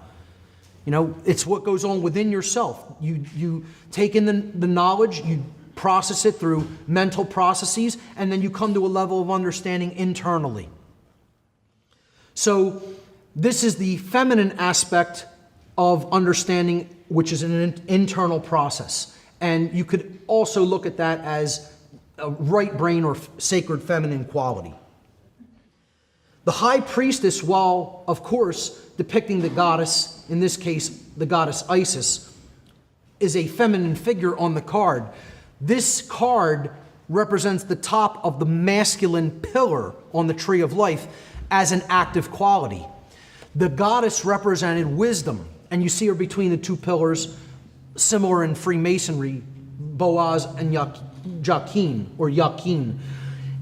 It's what goes on within yourself. You take in the knowledge, you process it through mental processes, and then you come to a level of understanding internally. So this is the feminine aspect of understanding, which is an internal process. And you could also look at that as a right brain or sacred feminine quality. The high priestess, while of course depicting the goddess, in this case the goddess Isis, is a feminine figure on the card. This card represents the top of the masculine pillar on the tree of life as an active quality. The goddess represented wisdom, and you see her between the two pillars, similar in Freemasonry, Boaz and Jachin, or Yakin.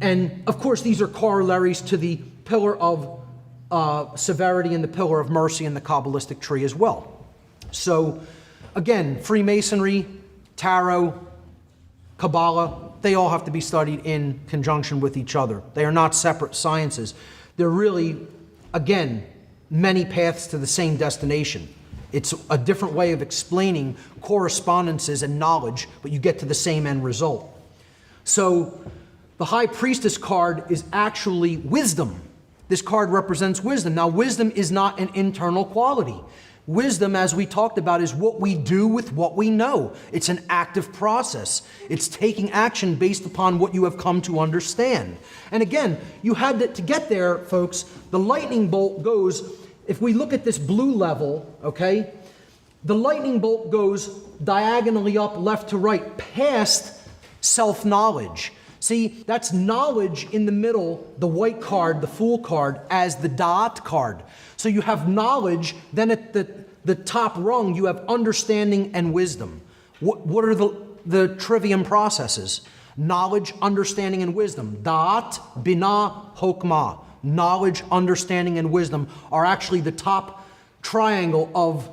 And of course, these are corollaries to the pillar of severity and the pillar of mercy in the Kabbalistic tree as well. So, again, Freemasonry, Tarot, Kabbalah, they all have to be studied in conjunction with each other. They are not separate sciences. They're really, again, many paths to the same destination. It's a different way of explaining correspondences and knowledge, but you get to the same end result. So the High Priestess card is actually wisdom. This card represents wisdom. Now, wisdom is not an internal quality. Wisdom, as we talked about, is what we do with what we know. It's an active process. It's taking action based upon what you have come to understand. And again, you had to get there, folks. The lightning bolt goes, if we look at this blue level, okay, the lightning bolt goes diagonally up, left to right, past self-knowledge. See, that's knowledge in the middle, the white card, the Fool card, as the Da'at card. So you have knowledge, then at the top rung, you have understanding and wisdom. What are the trivium processes? Knowledge, understanding, and wisdom. Da'at, Binah, Hokmah. Knowledge, understanding, and wisdom are actually the top triangle of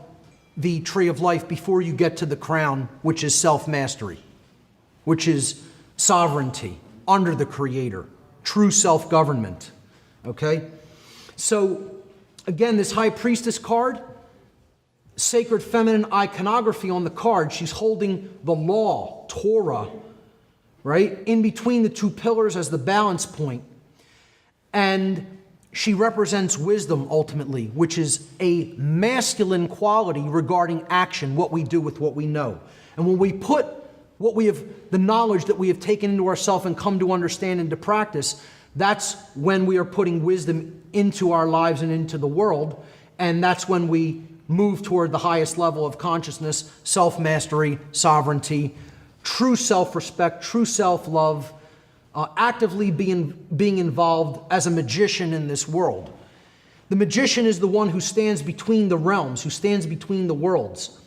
the tree of life before you get to the crown, which is self-mastery, which is sovereignty under the Creator, true self-government. Okay? So, again, this High Priestess card, sacred feminine iconography on the card. She's holding the law, Torah, right, in between the two pillars as the balance point. And she represents wisdom ultimately, which is a masculine quality regarding action, what we do with what we know. And when we put the knowledge that we have taken into ourselves and come to understand into practice, that's when we are putting wisdom into our lives and into the world. And that's when we move toward the highest level of consciousness, self-mastery, sovereignty, true self-respect, true self-love, actively being involved as a magician in this world. The magician is the one who stands between the realms, who stands between the worlds.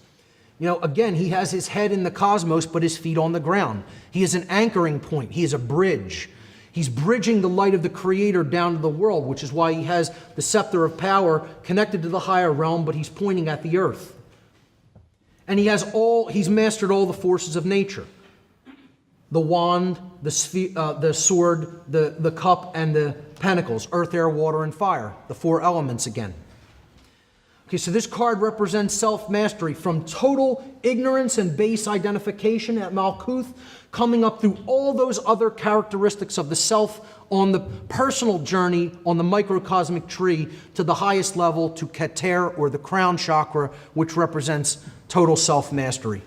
You know, again, he has his head in the cosmos, but his feet on the ground. He is an anchoring point. He is a bridge. He's bridging the light of the Creator down to the world, which is why he has the scepter of power connected to the higher realm, but he's pointing at the earth. And he's mastered all the forces of nature. The wand, the sword, the cup, and the pentacles, earth, air, water, and fire, the four elements again. Okay, so this card represents self-mastery from total ignorance and base identification at Malkuth, coming up through all those other characteristics of the self on the personal journey on the microcosmic tree to the highest level, to Keter, or the crown chakra, which represents total self-mastery.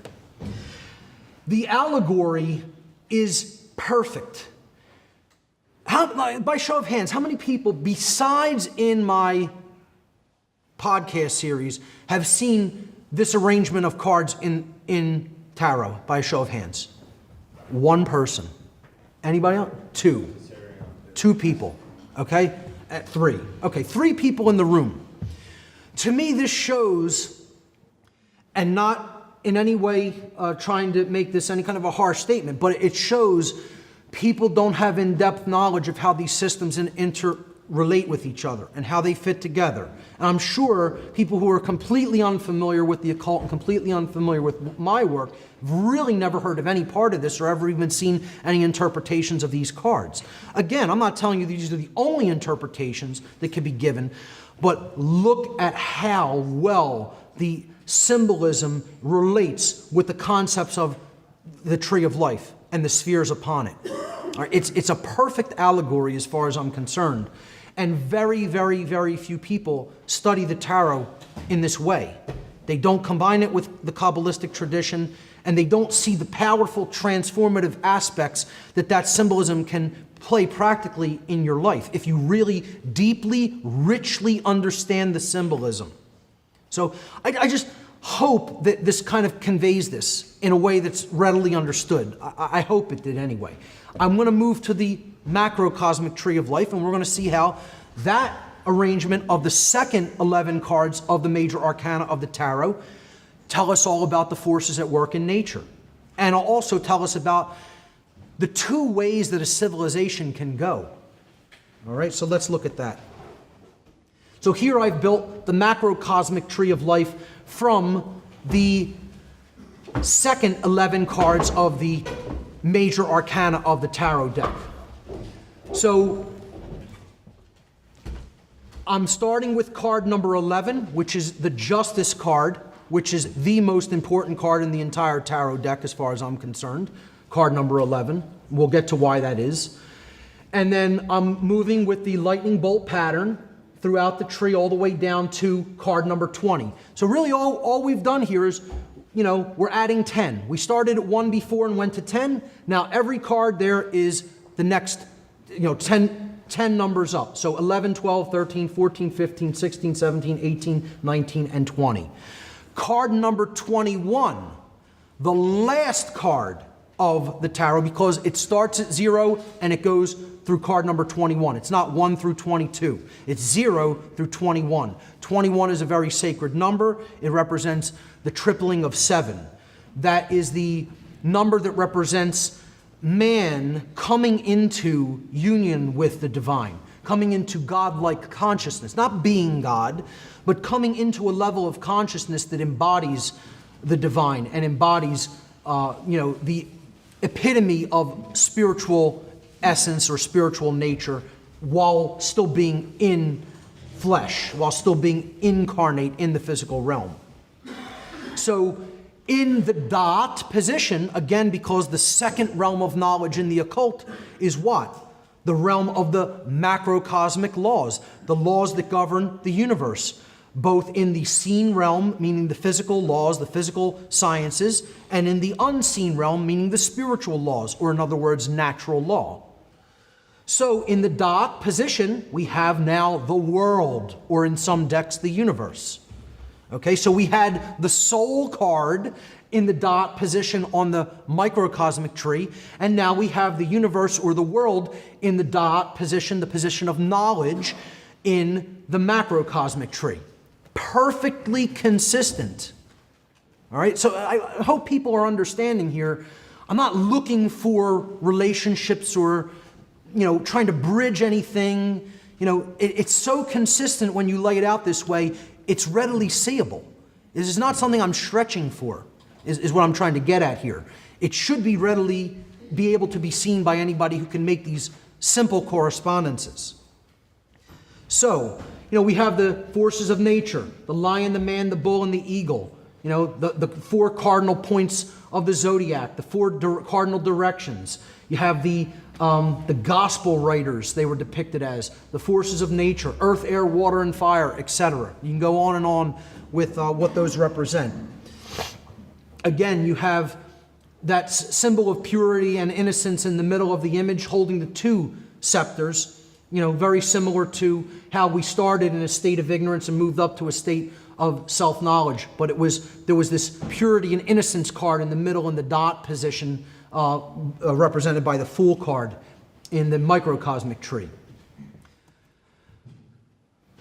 The allegory is perfect. By show of hands, how many people, besides in my podcast series, have seen this arrangement of cards in tarot? By a show of hands. One person. Anybody else? Two. Two people. Okay? At three. Okay, three people in the room. To me, this shows, and not in any way trying to make this any kind of a harsh statement, but it shows people don't have in-depth knowledge of how these systems interrelate with each other and how they fit together. And I'm sure people who are completely unfamiliar with the occult and completely unfamiliar with my work have really never heard of any part of this or ever even seen any interpretations of these cards. Again, I'm not telling you these are the only interpretations that can be given, but look at how well the symbolism relates with the concepts of the tree of life and the spheres upon it. All right, it's a perfect allegory as far as I'm concerned. And very, very, very few people study the tarot in this way. They don't combine it with the Kabbalistic tradition, and they don't see the powerful transformative aspects that symbolism can play practically in your life if you really deeply, richly understand the symbolism. So I just hope that this kind of conveys this in a way that's readily understood. I hope it did anyway. I'm going to move to the macrocosmic tree of life, and we're going to see how that arrangement of the second 11 cards of the major arcana of the tarot tell us all about the forces at work in nature. And it'll also tell us about the two ways that a civilization can go. All right, so let's look at that. So here I've built the macrocosmic tree of life from the second 11 cards of the major arcana of the tarot deck. So I'm starting with card number 11, which is the Justice card, which is the most important card in the entire tarot deck as far as I'm concerned. Card number 11. We'll get to why that is. And then I'm moving with the lightning bolt pattern throughout the tree all the way down to card number 20. So really all we've done here is, we're adding 10. We started at 1 before and went to 10. Now every card there is the next, 10 numbers up. So 11, 12, 13, 14, 15, 16, 17, 18, 19, and 20. Card number 21, the last card of the tarot, because it starts at 0 and it goes through card number 21. It's not 1 through 22. It's 0 through 21. 21 is a very sacred number. It represents the tripling of 7. That is the number that represents man coming into union with the divine, coming into God-like consciousness, not being God, but coming into a level of consciousness that embodies the divine and embodies, the epitome of spiritual essence or spiritual nature while still being in flesh, while still being incarnate in the physical realm. So in the dot position, again, because the second realm of knowledge in the occult is what? The realm of the macrocosmic laws, the laws that govern the universe, both in the seen realm, meaning the physical laws, the physical sciences, and in the unseen realm, meaning the spiritual laws, or in other words, natural law. So in the dot position, we have now the world, or in some decks, the universe. Okay, so we had the soul card in the dot position on the microcosmic tree, and now we have the universe or the world in the dot position, the position of knowledge in the macrocosmic tree. Perfectly consistent. All right, so I hope people are understanding here. I'm not looking for relationships or, trying to bridge anything. It's so consistent when you lay it out this way, it's readily seeable. This is not something I'm stretching for, is what I'm trying to get at here. It should be readily be able to be seen by anybody who can make these simple correspondences. So, we have the forces of nature, the lion, the man, the bull, and the eagle. The 4 cardinal points of the zodiac, the 4 cardinal directions. You have the gospel writers, they were depicted as the forces of nature, earth, air, water, and fire, etc. You can go on and on with what those represent. Again, you have that symbol of purity and innocence in the middle of the image holding the 2 scepters, very similar to how we started in a state of ignorance and moved up to a state of self-knowledge. But there was this purity and innocence card in the middle in the dot position, represented by the Fool card in the microcosmic tree.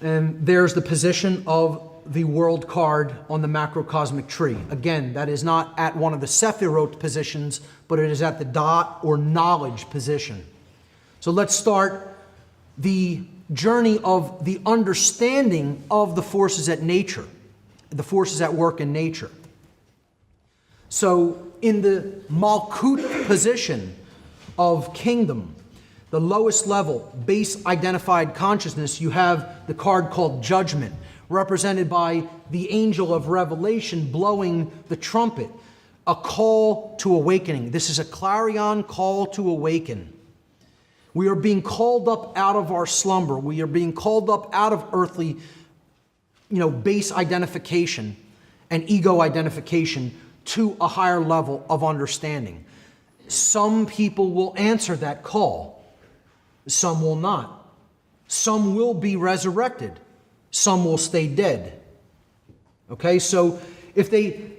And there's the position of the world card on the macrocosmic tree. Again, that is not at one of the Sephirot positions, but it is at the dot or knowledge position. So let's start the journey of the understanding of the forces at nature, the forces at work in nature. So in the Malkut position of kingdom, the lowest level, base identified consciousness, you have the card called Judgment, represented by the angel of revelation blowing the trumpet, a call to awakening. This is a clarion call to awaken. We are being called up out of our slumber. We are being called up out of earthly, base identification and ego identification to a higher level of understanding. Some people will answer that call. Some will not. Some will be resurrected. Some will stay dead. Okay, so if they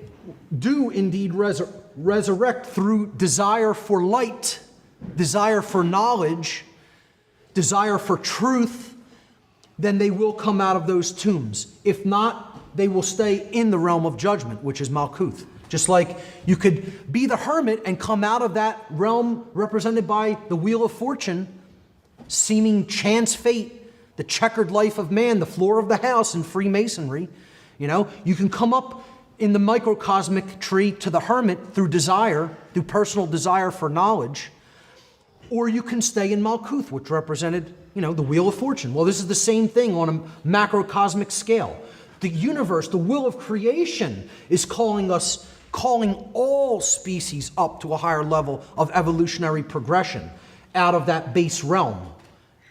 do indeed resurrect through desire for light, desire for knowledge, desire for truth, then they will come out of those tombs. If not, they will stay in the realm of judgment, which is Malkuth. Just like you could be the hermit and come out of that realm represented by the Wheel of Fortune, seeming chance fate, the checkered life of man, the floor of the house in Freemasonry. You know, you can come up in the microcosmic tree to the hermit through desire, through personal desire for knowledge, or you can stay in Malkuth, which represented, you know, the Wheel of Fortune. Well, this is the same thing on a macrocosmic scale. The universe, the will of creation, is calling all species up to a higher level of evolutionary progression out of that base realm.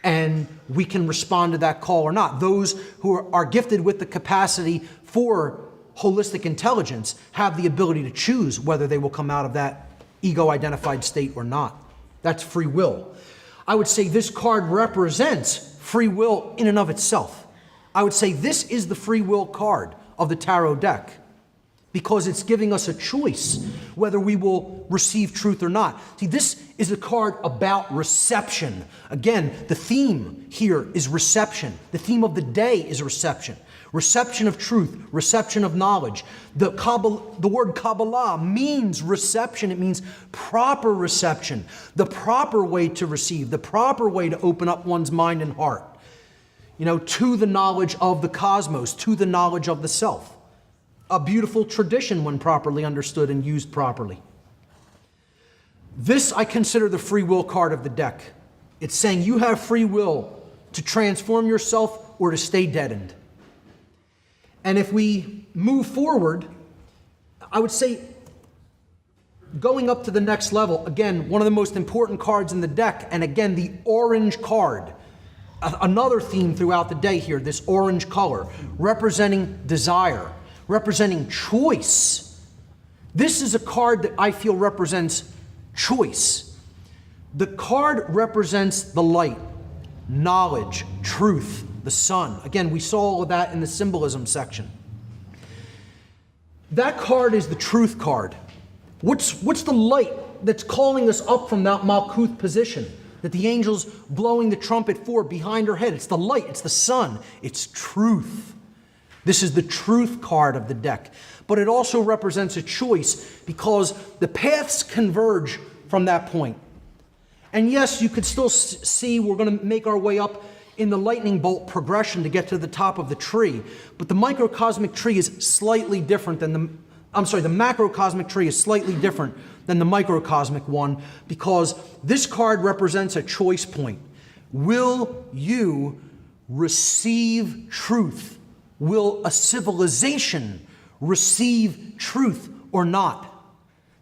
And we can respond to that call or not. Those who are gifted with the capacity for holistic intelligence have the ability to choose whether they will come out of that ego-identified state or not. That's free will. I would say this card represents free will in and of itself. I would say this is the free will card of the tarot deck because it's giving us a choice whether we will receive truth or not. See, this is a card about reception. Again, the theme here is reception. The theme of the day is reception. Reception of truth, reception of knowledge. The word Kabbalah means reception. It means proper reception, the proper way to receive, the proper way to open up one's mind and heart, you know, to the knowledge of the cosmos, to the knowledge of the self. A beautiful tradition when properly understood and used properly. This I consider the free will card of the deck. It's saying you have free will to transform yourself or to stay deadened. And if we move forward, I would say going up to the next level, again, one of the most important cards in the deck, and again, the orange card, another theme throughout the day here, this orange color, representing desire, representing choice. This is a card that I feel represents choice. The card represents the light, knowledge, truth, the sun. Again, we saw all of that in the symbolism section. That card is the truth card. What's the light that's calling us up from that Malkuth position that the angel's blowing the trumpet for behind her head? It's the light, it's the sun, it's truth. This is the truth card of the deck. But it also represents a choice because the paths converge from that point. And yes, you could still see we're going to make our way up in the lightning bolt progression to get to the top of the tree. But the microcosmic tree is slightly different than the macrocosmic tree is slightly different than the microcosmic one because this card represents a choice point. Will you receive truth? Will a civilization receive truth or not?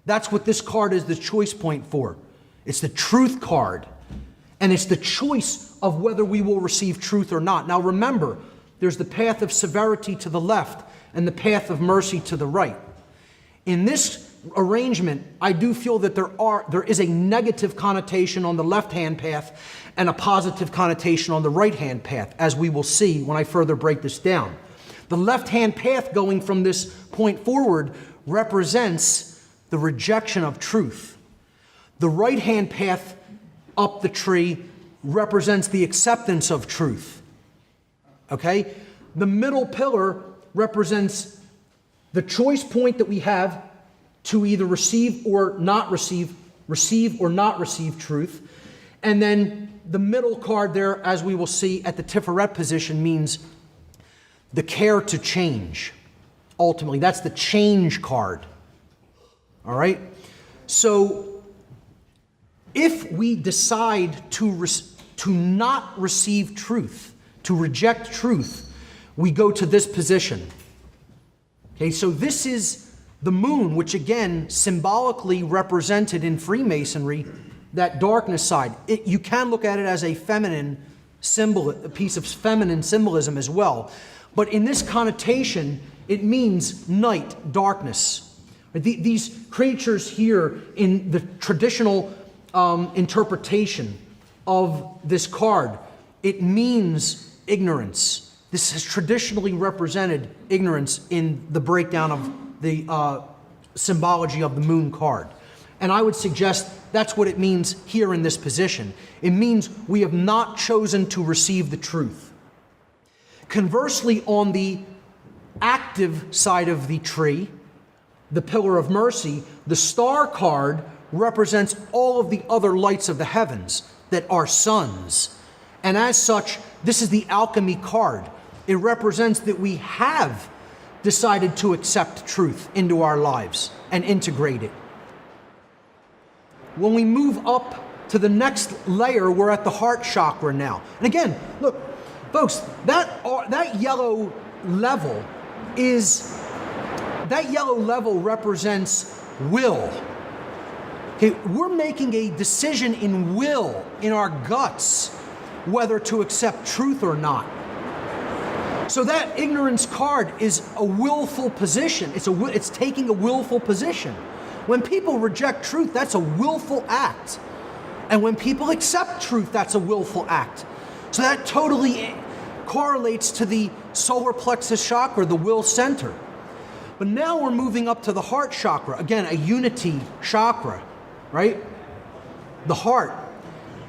That's what this card is the choice point for. It's the truth card. And it's the choice of whether we will receive truth or not. Now remember, there's the path of severity to the left and the path of mercy to the right. In this arrangement, I do feel that there is a negative connotation on the left-hand path and a positive connotation on the right-hand path, as we will see when I further break this down. The left-hand path going from this point forward represents the rejection of truth. The right-hand path up the tree represents the acceptance of truth. Okay? The middle pillar represents the choice point that we have to either receive or not receive truth. And then the middle card there, as we will see at the Tiferet position, means the care to change. Ultimately, that's the change card. All right? So if we decide to not receive truth, to reject truth, we go to this position. Okay, so this is the moon, which again, symbolically represented in Freemasonry, that darkness side. You can look at it as a feminine symbol, a piece of feminine symbolism as well. But in this connotation, It means night, darkness. These creatures here in the traditional interpretation of this card, it means ignorance. This has traditionally represented ignorance in the breakdown of the symbology of the moon card. And I would suggest that's what it means here in this position. It means we have not chosen to receive the truth. Conversely, on the active side of the tree, the pillar of mercy, the star card represents all of the other lights of the heavens that are suns. And as such, this is the alchemy card. It represents that we have decided to accept truth into our lives and integrate it. When we move up to the next layer, we're at the heart chakra now. And again, look, folks, that yellow level represents will. Okay, we're making a decision in will, in our guts, whether to accept truth or not. So that ignorance card is a willful position. It's taking a willful position. When people reject truth, that's a willful act. And when people accept truth, that's a willful act. So that totally correlates to the solar plexus chakra, the will center. But now we're moving up to the heart chakra. Again, a unity chakra, right? The heart,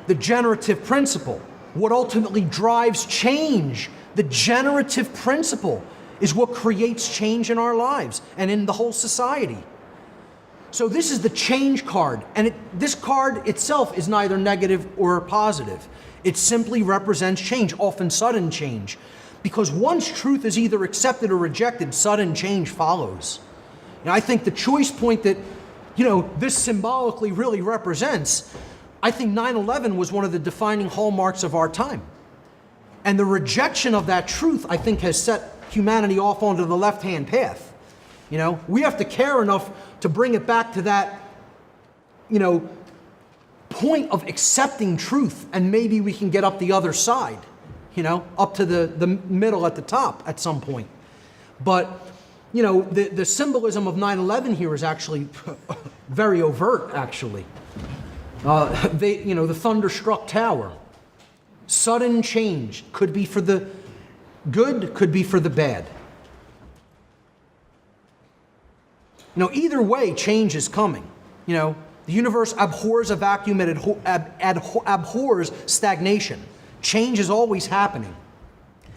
the generative principle, what ultimately drives change. The generative principle is what creates change in our lives and in the whole society. So this is the change card, and this card itself is neither negative or positive. It simply represents change, often sudden change. Because once truth is either accepted or rejected, sudden change follows. And I think the choice point that, this symbolically really represents, I think 9/11 was one of the defining hallmarks of our time. And the rejection of that truth, I think, has set humanity off onto the left-hand path. We have to care enough to bring it back to that, point of accepting truth, and maybe we can get up the other side, up to the middle at the top at some point. But, the symbolism of 9/11 here is actually very overt, actually. The thunderstruck tower. Sudden change could be for the good, could be for the bad. Either way, change is coming. The universe abhors a vacuum and abhors stagnation. Change is always happening.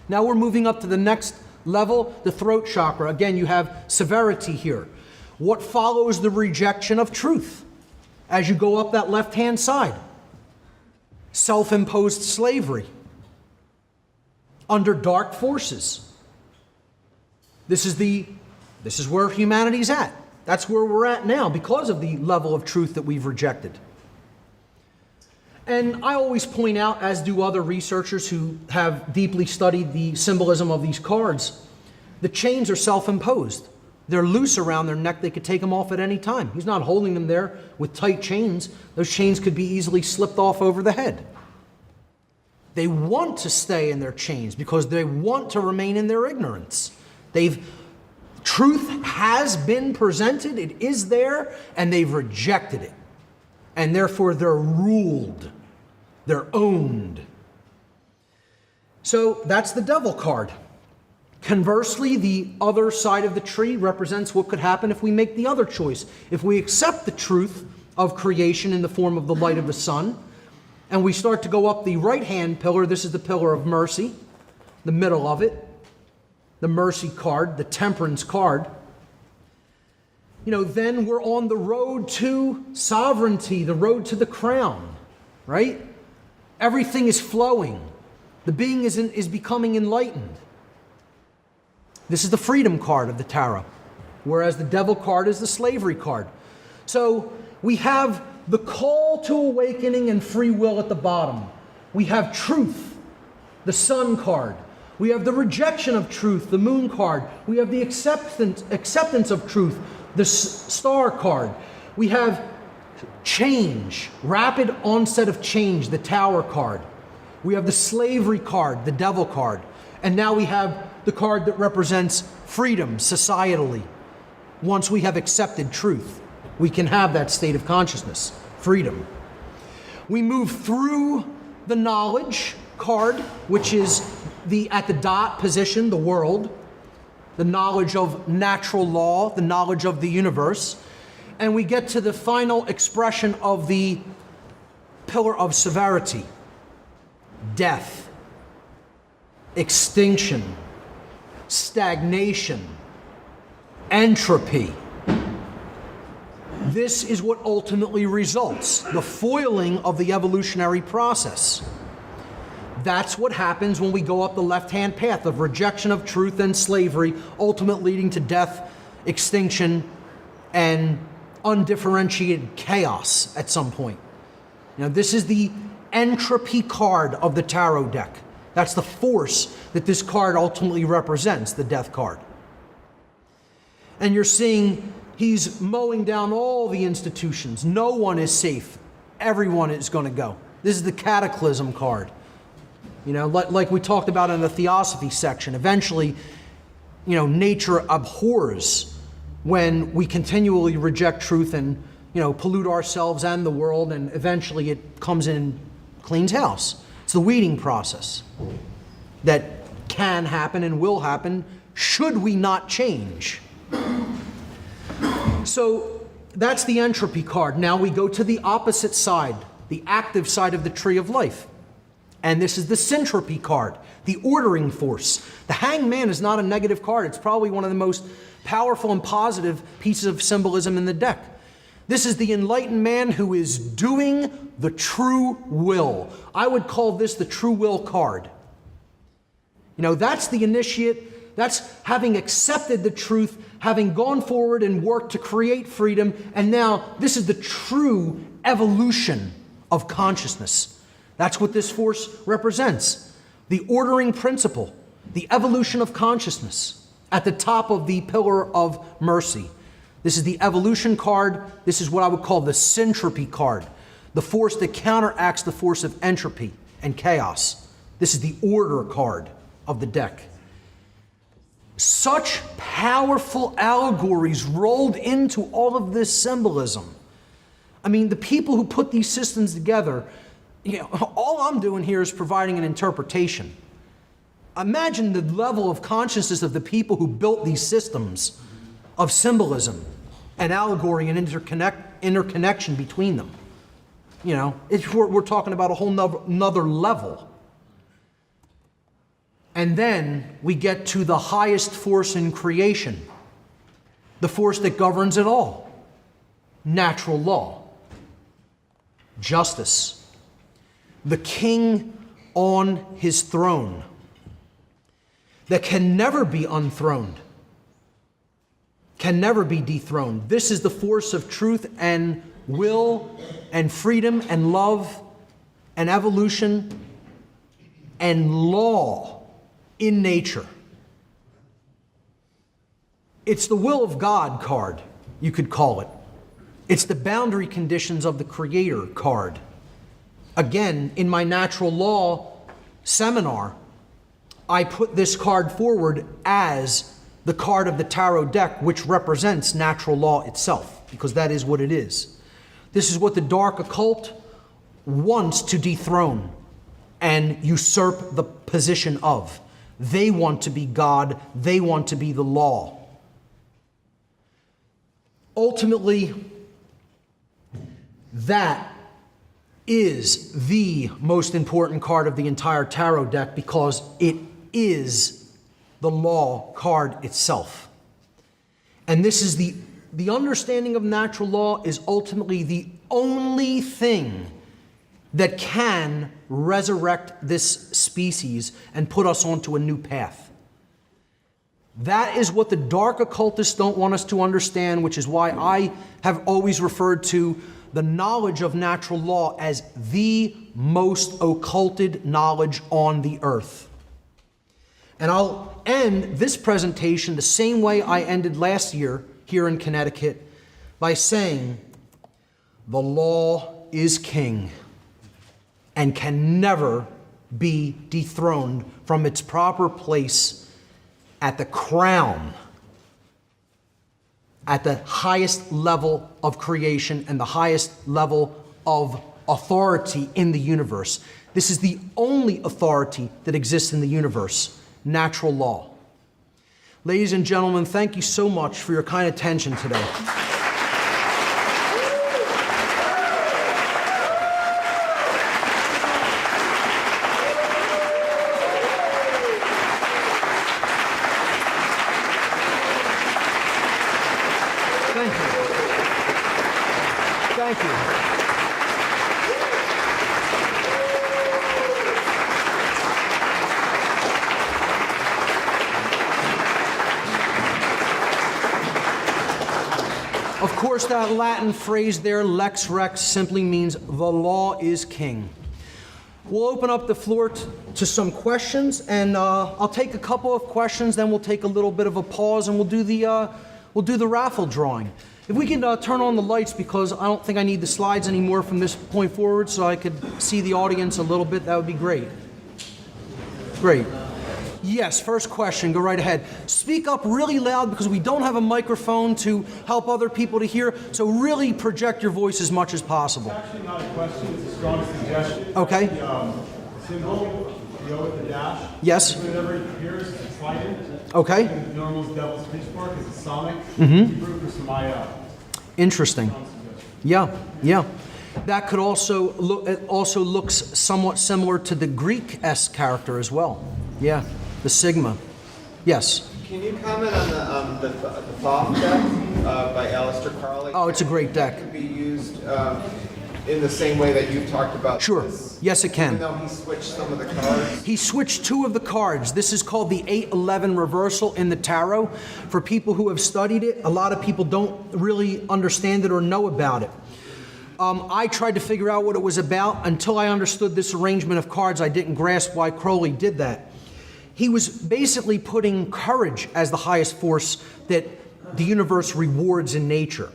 Now we're moving up to the next level, the throat chakra. Again, you have severity here. What follows the rejection of truth as you go up that left-hand side? Self-imposed slavery under dark forces. This is where humanity's at. That's where we're at now because of the level of truth that we've rejected. And I always point out, as do other researchers who have deeply studied the symbolism of these cards, the chains are self-imposed. They're loose around their neck. They could take them off at any time. He's not holding them there with tight chains. Those chains could be easily slipped off over the head. They want to stay in their chains because they want to remain in their ignorance. Truth has been presented, it is there, and they've rejected it. And therefore they're ruled, they're owned. So that's the devil card. Conversely, the other side of the tree represents what could happen if we make the other choice. If we accept the truth of creation in the form of the light of the sun, and we start to go up the right-hand pillar, this is the pillar of mercy, the middle of it, the mercy card, the temperance card, then we're on the road to sovereignty, the road to the crown, right? Everything is flowing. The being is becoming enlightened. This is the freedom card of the tarot, whereas the devil card is the slavery card. So we have the call to awakening and free will at the bottom. We have truth, the sun card. We have the rejection of truth, the moon card. We have the acceptance of truth, the star card. We have change, rapid onset of change, the tower card. We have the slavery card, the devil card. And now we have the card that represents freedom societally. Once we have accepted truth, we can have that state of consciousness, freedom. We move through the knowledge card, which is at the dot position, the world, the knowledge of natural law, the knowledge of the universe, and we get to the final expression of the pillar of severity, death, extinction, stagnation, entropy. This is what ultimately results, the foiling of the evolutionary process. That's what happens when we go up the left-hand path of rejection of truth and slavery, ultimately leading to death, extinction, and undifferentiated chaos at some point. Now, this is the entropy card of the tarot deck. That's the force that this card ultimately represents, the death card. And you're seeing he's mowing down all the institutions. No one is safe. Everyone is going to go. This is the cataclysm card. You know, like we talked about in the theosophy section. Eventually, you know, nature abhors when we continually reject truth and, you know, pollute ourselves and the world, and eventually it comes in and cleans house. It's the weeding process that can happen and will happen should we not change. So that's the entropy card. Now we go to the opposite side, the active side of the tree of life. And this is the syntropy card, the ordering force. The hanged man is not a negative card. It's probably one of the most powerful and positive pieces of symbolism in the deck. This is the enlightened man who is doing the true will. I would call this the true will card. You know, that's the initiate. That's having accepted the truth, having gone forward and worked to create freedom. And now this is the true evolution of consciousness. That's what this force represents. The ordering principle, the evolution of consciousness at the top of the pillar of mercy. This is the evolution card. This is what I would call the syntropy card, the force that counteracts the force of entropy and chaos. This is the order card of the deck. Such powerful allegories rolled into all of this symbolism. I mean, the people who put these systems together, you know, all I'm doing here is providing an interpretation. Imagine the level of consciousness of the people who built these systems of symbolism and allegory and interconnection between them. You know, we're talking about a whole nother level. And then we get to the highest force in creation, the force that governs it all, natural law, justice, the king on his throne that can never be unthroned, can never be dethroned. This is the force of truth and will and freedom and love and evolution and law in nature. It's the will of God card, you could call it. It's the boundary conditions of the Creator card. Again, in my natural law seminar, I put this card forward as the card of the tarot deck, which represents natural law itself, because that is what it is. This is what the dark occult wants to dethrone and usurp the position of. They want to be God. They want to be the law. Ultimately, that is the most important card of the entire tarot deck because it is the law card itself. And this is the understanding of natural law is ultimately the only thing that can resurrect this species and put us onto a new path. That is what the dark occultists don't want us to understand, which is why I have always referred to the knowledge of natural law as the most occulted knowledge on the earth. And I'll end this presentation the same way I ended last year here in Connecticut by saying, the law is king and can never be dethroned from its proper place at the crown, at the highest level of creation and the highest level of authority in the universe. This is the only authority that exists in the universe, natural law. Ladies and gentlemen, thank you so much for your kind attention today. Thank you. Thank you. Of course, that Latin phrase there, lex rex, simply means the law is king. We'll open up the floor to some questions, and I'll take a couple of questions, then we'll take a little bit of a pause, and we'll do the raffle drawing. If we can turn on the lights, because I don't think I need the slides anymore from this point forward, so I could see the audience a little bit, that would be great. Great. Yes, first question, go right ahead. Speak up really loud because we don't have a microphone to help other people to hear, so really project your voice as much as possible. It's actually not a question, it's a strong suggestion. Okay. The symbol, the O with the dash. Yes. Whenever it appears, it's slided. Okay. And the normal is devil's pitchfork, it's a sonic. Hebrew for Samaya. Interesting. Yeah, yeah. That could also look, it also looks somewhat similar to the Greek S character as well. Yeah, the sigma. Yes. Can you comment on the Thoth deck by Aleister Crowley? Oh, it's a great deck. It can be used in the same way that you talked about. Sure. This, Yes, it can. even though he switched some of the cards. He switched two of the cards. This is called the 8-11 reversal in the tarot. For people who have studied it, a lot of people don't really understand it or know about it. I tried to figure out what it was about. Until I understood this arrangement of cards, I didn't grasp why Crowley did that. He was basically putting courage as the highest force that the universe rewards in nature.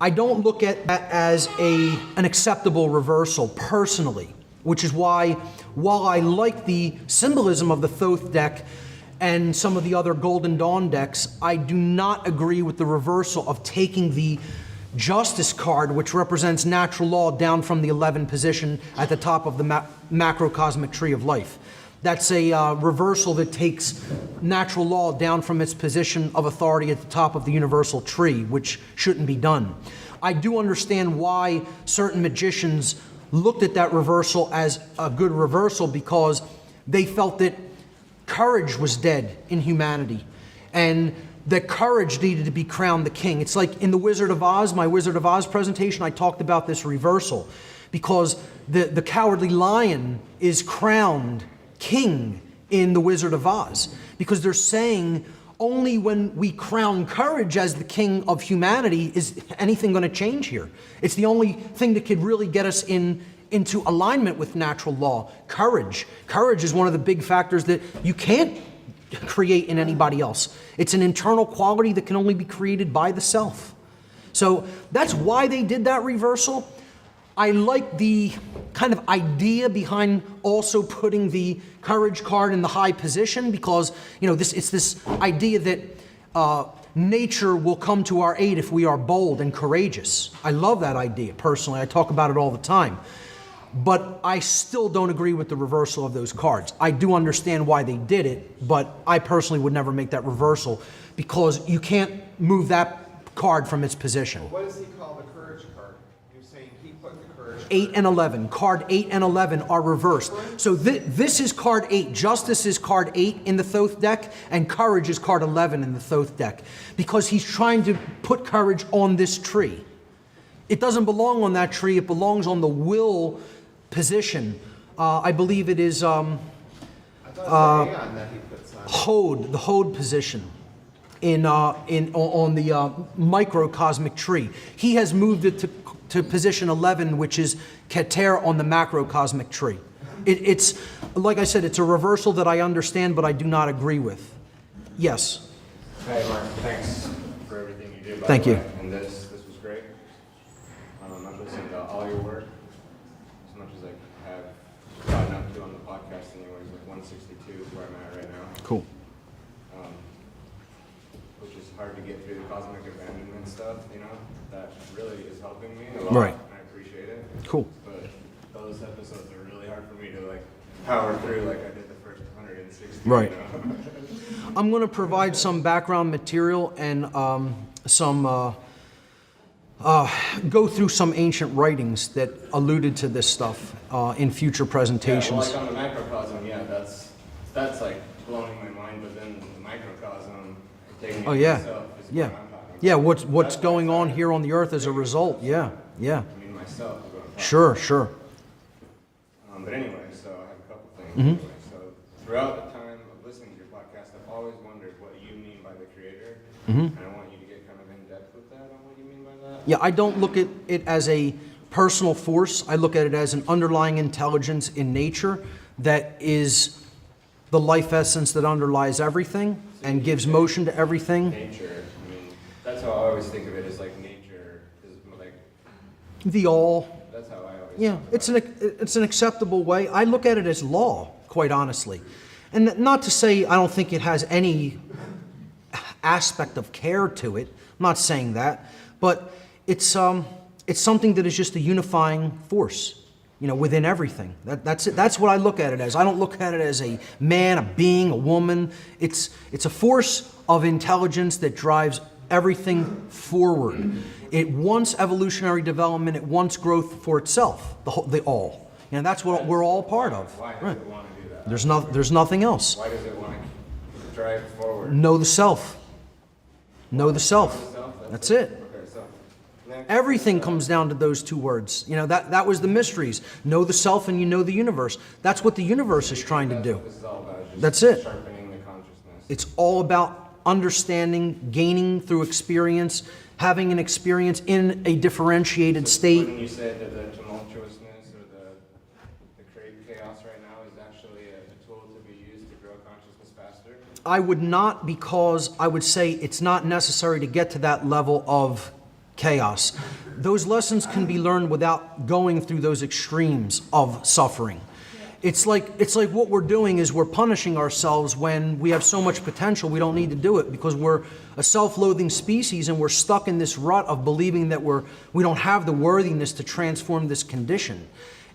I don't look at that as an acceptable reversal personally, which is why, while I like the symbolism of the Thoth deck and some of the other Golden Dawn decks, I do not agree with the reversal of taking the Justice card, which represents natural law, down from the 11 position at the top of the macrocosmic tree of life. That's a reversal that takes natural law down from its position of authority at the top of the universal tree, which shouldn't be done. I do understand why certain magicians looked at that reversal as a good reversal, because they felt that courage was dead in humanity and that courage needed to be crowned the king. It's like in the Wizard of Oz, my Wizard of Oz presentation, I talked about this reversal because the cowardly lion is crowned king in the Wizard of Oz, because they're saying only when we crown courage as the king of humanity is anything going to change here. It's the only thing that could really get us into alignment with natural law. Courage. Courage is one of the big factors that you can't create in anybody else. It's an internal quality that can only be created by the self. So that's why they did that reversal. I like the kind of idea behind also putting the courage card in the high position, because it's this idea that nature will come to our aid if we are bold and courageous. I love that idea personally. I talk about it all the time. But I still don't agree with the reversal of those cards. I do understand why they did it, but I personally would never make that reversal, because you can't move that card from its position. What does he call the courage card? You're saying he put the courage card. 8 and 11. Card 8 and 11 are reversed. So this is card 8. Justice is card 8 in the Thoth deck, and courage is card 11 in the Thoth deck, because he's trying to put courage on this tree. It doesn't belong on that tree. It belongs on the will position. I believe it is I thought it was Aeon that he puts on. Hode, the Hode position on the microcosmic tree. He has moved it to position 11, which is Keter on the macrocosmic tree. It's like I said, it's a reversal that I understand, but I do not agree with. Yes. Hey, Mark, thanks for everything you do. Thank you. And this was great. I've listened to all your work as much as I have gotten up to on the podcast anyways, like 162 is where I'm at right now. Cool. which is hard to get through the cosmic abandonment stuff, you know, that really is helping me a lot. Right. And I appreciate it. Cool. But those episodes are really hard for me to like power through like I did the first 160. Right. You know? I'm going to provide some background material and go through some ancient writings that alluded to this stuff in future presentations. Yeah, well, like on the macrocosm, yeah, that's like blowing my mind. But then the microcosm, taking it Oh yeah, myself is yeah, what I'm talking about. yeah. What's That's going why I on started here on the earth as a result? Yeah, yeah. I mean, myself is what I'm talking Sure, sure. But anyway, so I have a couple things. Mm-hmm. Anyway, so throughout the time of listening to your podcast, I've always wondered what you mean by the Creator, Mm-hmm. and I want you to get kind of in depth with that on what you mean by that. Yeah, I don't look at it as a personal force. I look at it as an underlying intelligence in nature that is the life essence that underlies everything and gives motion to everything. Nature. I mean, that's how I always think of it. Is like nature is like The all. that's how I always. Yeah, talk it's about an acceptable way. I look at it as law, quite honestly. And not to say I don't think it has any aspect of care to it. I'm not saying that, but it's something that is just a unifying force, you know, within everything. That's it. That's what I look at it as. I don't look at it as a man, a being, a woman. It's a force of intelligence that drives everything forward. It wants evolutionary development. It wants growth for itself. The all. You know, that's what we're all part of. Why does Right. it want to do that? There's nothing else. Why does it want to drive forward? Know the self. Know the self. Itself? That's it. Okay, so next, Everything comes down to those two words. You know, that was the mysteries. Know the self and you know the universe. That's what the universe is trying to do. this is all about just That's it. sharpening the consciousness. It's all about understanding, gaining through experience, having an experience in a differentiated state. Wouldn't you say that the tumultuousness or the chaos right now is actually a tool to be used to grow consciousness faster? I would not, because I would say it's not necessary to get to that level of chaos. Those lessons can be learned without going through those extremes of suffering. It's like what we're doing is we're punishing ourselves when we have so much potential we don't need to do it because we're a self-loathing species and we're stuck in this rut of believing that we don't have the worthiness to transform this condition.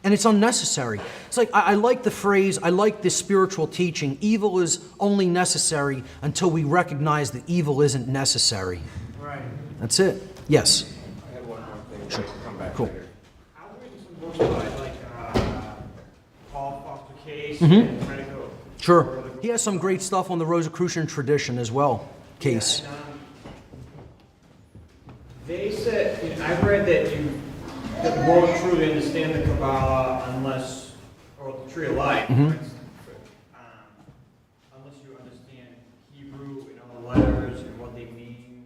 And it's unnecessary. It's like, I like the phrase, I like this spiritual teaching, evil is only necessary until we recognize that evil isn't necessary. Right. That's it. Yes. I had one more thing. Sure. Come back Cool. later. I was reading some books by Paul Foster Case and trying to go. Sure. He has some great stuff on the Rosicrucian tradition as well, Case. And, they said, you know, I've read that you won't truly understand the Kabbalah unless, or the Tree of Life, for instance, unless you understand Hebrew and all the letters and what they mean.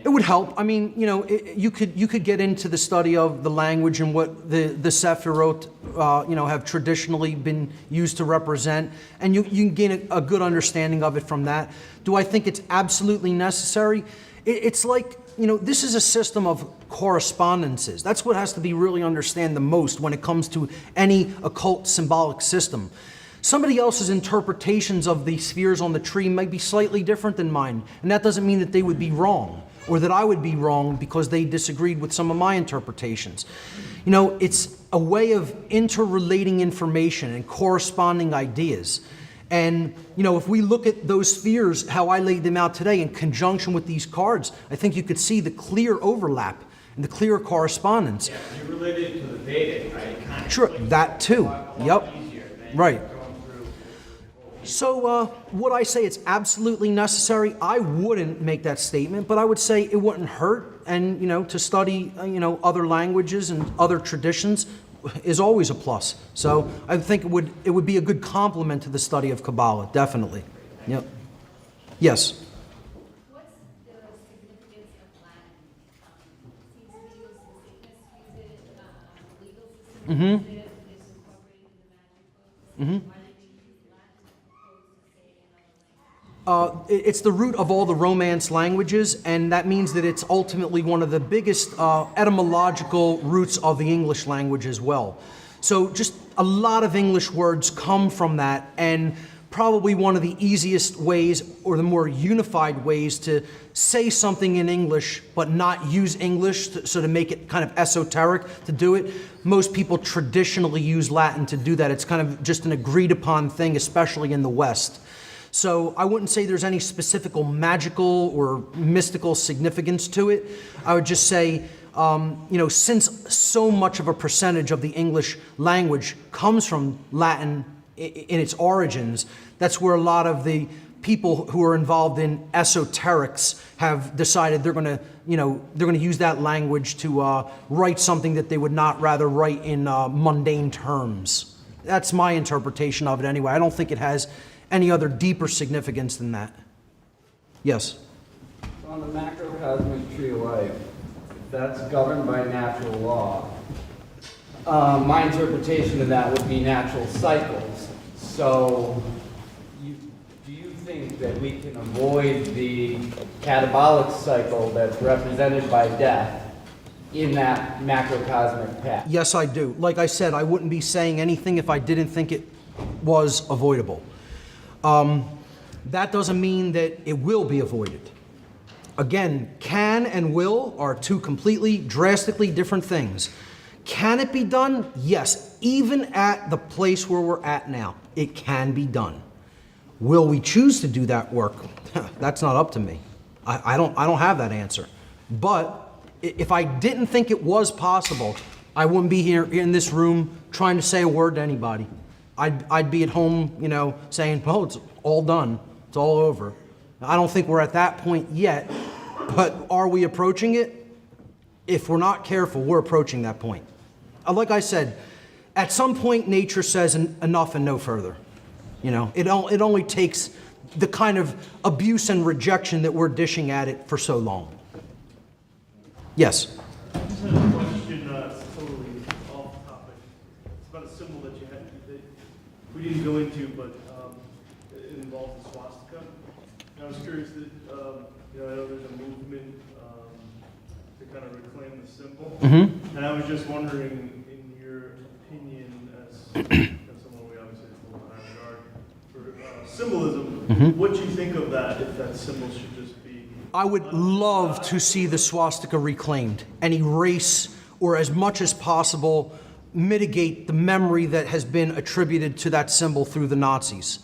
It would help. I mean, you know, you could get into the study of the language and what the Sephirot, you know, have traditionally been used to represent, and you can gain a good understanding of it from that. Do I think it's absolutely necessary? It's like, you know, this is a system of correspondences. That's what has to be really understand the most when it comes to any occult symbolic system. Somebody else's interpretations of the spheres on the tree might be slightly different than mine, and that doesn't mean that they would be wrong, or that I would be wrong because they disagreed with some of my interpretations. You know, it's a way of interrelating information and corresponding ideas. And, you know, if we look at those spheres, how I laid them out today in conjunction with these cards, I think you could see the clear overlap and the clear correspondence. Yeah, you related to the Vedic, right? It kind of Sure, clicks that too. a lot Yep. easier than Right. going through. So would I say it's absolutely necessary? I wouldn't make that statement, but I would say it wouldn't hurt. And, you know, to study, you know, other languages and other traditions is always a plus. So I think it would be a good complement to the study of Kabbalah, definitely. Yep. Yes. What's the significance of Latin? Seems to be used in sickness, use it, legal system, use it, it's incorporated in the magic books. Why do they use Latin opposed to, say, another language? It's the root of all the Romance languages, and that means that it's ultimately one of the biggest etymological roots of the English language as well. So just a lot of English words come from that, and probably one of the easiest ways or the more unified ways to say something in English but not use English, so to make it kind of esoteric to do it. Most people traditionally use Latin to do that. It's kind of just an agreed upon thing, especially in the West. So I wouldn't say there's any specific magical or mystical significance to it. I would just say, since so much of a percentage of the English language comes from Latin in its origins, that's where a lot of the people who are involved in esoterics have decided they're going to use that language to write something that they would not rather write in mundane terms. That's my interpretation of it anyway. I don't think it has any other deeper significance than that. Yes? On the macrocosmic tree of life, if that's governed by natural law, my interpretation of that would be natural cycles. So, do you think that we can avoid the catabolic cycle that's represented by death in that macrocosmic path? Yes, I do. Like I said, I wouldn't be saying anything if I didn't think it was avoidable. That doesn't mean that it will be avoided. Again, can and will are two completely, drastically different things. Can it be done? Yes. Even at the place where we're at now, it can be done. Will we choose to do that work? That's not up to me. I don't have that answer. But if I didn't think it was possible, I wouldn't be here in this room trying to say a word to anybody. I'd be at home, saying, well, it's all done. It's all over. I don't think we're at that point yet, but are we approaching it? If we're not careful, we're approaching that point. Like I said, at some point, nature says enough and no further. It only takes the kind of abuse and rejection that we're dishing at it for so long. Yes? I just had a question, it's totally off topic. It's about a symbol that you had, that we didn't go into, but it involves the swastika. And I was curious that, I know there's a movement to kind of reclaim the symbol. Mm-hmm. And I was just wondering, in your opinion, as someone we obviously hold in high regard for symbolism, what do you think of that, if that symbol should just be... I would love to see the swastika reclaimed and erase, or as much as possible, mitigate the memory that has been attributed to that symbol through the Nazis.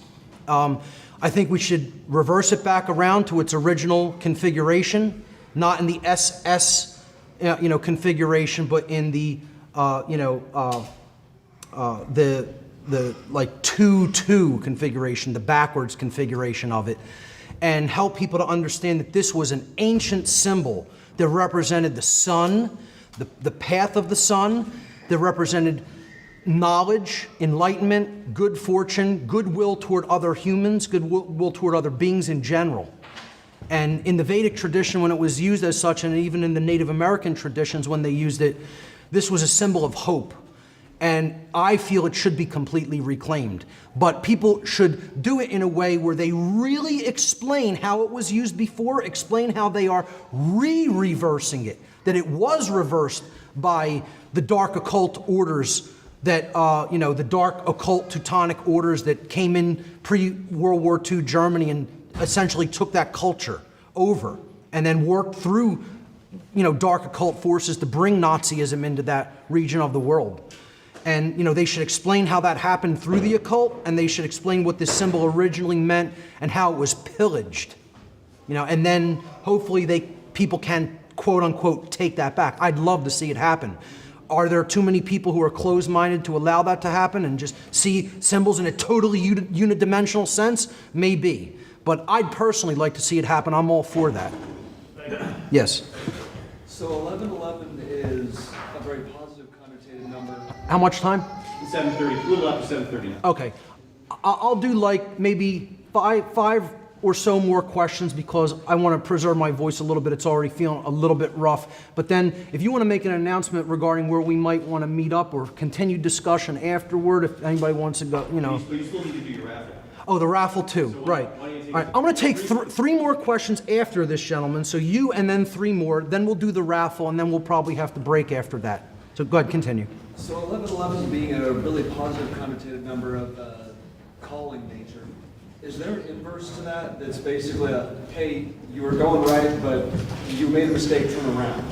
I think we should reverse it back around to its original configuration, not in the SS, configuration, but in the, the like 2-2 configuration, the backwards configuration of it, and help people to understand that this was an ancient symbol that represented the sun, the path of the sun, that represented knowledge, enlightenment, good fortune, goodwill toward other humans, goodwill toward other beings in general. And in the Vedic tradition, when it was used as such, and even in the Native American traditions when they used it, this was a symbol of hope. And I feel it should be completely reclaimed. But people should do it in a way where they really explain how it was used before, explain how they are reversing it, that it was reversed by the dark occult orders that, the dark occult Teutonic orders that came in pre-World War II Germany and essentially took that culture over and then worked through, dark occult forces to bring Nazism into that region of the world. And, they should explain how that happened through the occult, and they should explain what this symbol originally meant and how it was pillaged. And then hopefully people can, quote unquote, take that back. I'd love to see it happen. Are there too many people who are closed-minded to allow that to happen and just see symbols in a totally unidimensional sense? Maybe. But I'd personally like to see it happen. I'm all for that. Yes? So 1111 is a very positive connotated number. How much time? 7:30, a little after 7:30. Okay. I'll do like maybe five or so more questions because I want to preserve my voice a little bit. It's already feeling a little bit rough. But then if you want to make an announcement regarding where we might want to meet up or continue discussion afterward, if anybody wants to go, But you still need to do your raffle. Oh, the raffle too, So right. why don't you take All right, I'm going to take three more questions after this, gentleman. So you and then three more. Then we'll do the raffle, and then we'll probably have to break after that. So go ahead, continue. So 1111 being a really positive connotated number of calling nature, Is there an inverse to that? That's basically a, hey, you were going right, but you made a mistake, turn around.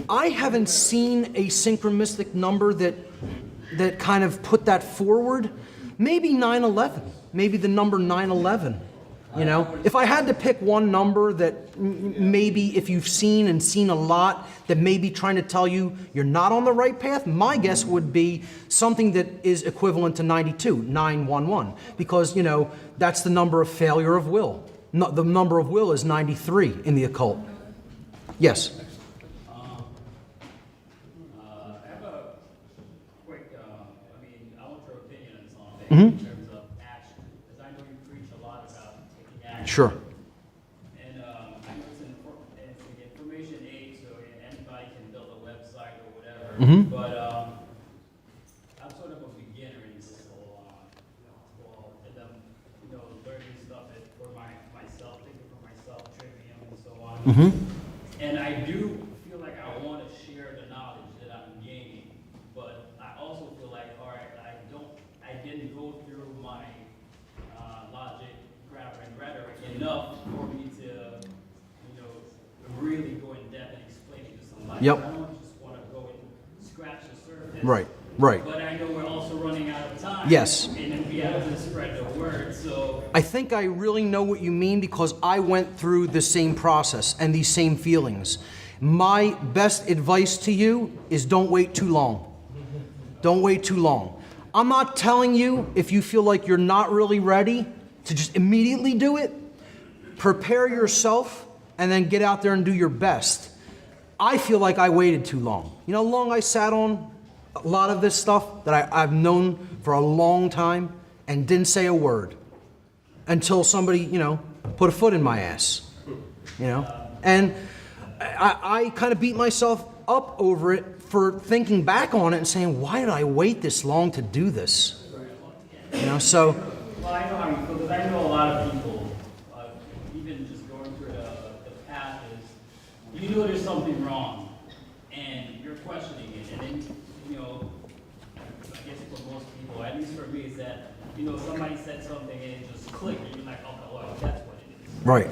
I haven't seen a synchromistic number that kind of put that forward. Maybe 9/11. Maybe the number 9/11. You know, if I had to pick one number that maybe if you've seen and seen a lot that may be trying to tell you you're not on the right path, my guess would be something that is equivalent to 92, 911, because, you know, that's the number of failure of will. No, the number of will is 93 in the occult. Yes? I have a quick, I want your opinion on something Mm-hmm. in terms of action, because I know you preach a lot about taking action. Sure. And I know it's an information age, so anybody can build a website or whatever. Mhm. But I'm sort of a beginner in this whole, and I'm, learning stuff for myself, thinking for myself, trivium and so on. Mm-hmm. And I do feel like I want to share the knowledge that I'm gaining, but I also feel like, all right, I didn't go through my logic, grammar, and rhetoric enough for me to, really go in depth and explain it to somebody. Yep. I don't just want to go and scratch the surface. Right, right. But I know we're also running out of time. Yes. And then we have to spread the word, so. I think I really know what you mean because I went through the same process and these same feelings. My best advice to you is don't wait too long. Don't wait too long. I'm not telling you if you feel like you're not really ready to just immediately do it. Prepare yourself and then get out there and do your best. I feel like I waited too long. You know how long I sat on a lot of this stuff that I've known for a long time and didn't say a word until somebody, put a foot in my ass, And I kind of beat myself up over it for thinking back on it and saying, why did I wait this long to do this? So. Well, I know how you feel, because I know a lot of people, even just going through the path is, you know there's something wrong, and you're questioning it, and then, I guess for most people, at least for me, is that, somebody said something and it just clicked, and you're like, okay, well, that's what it is. Right.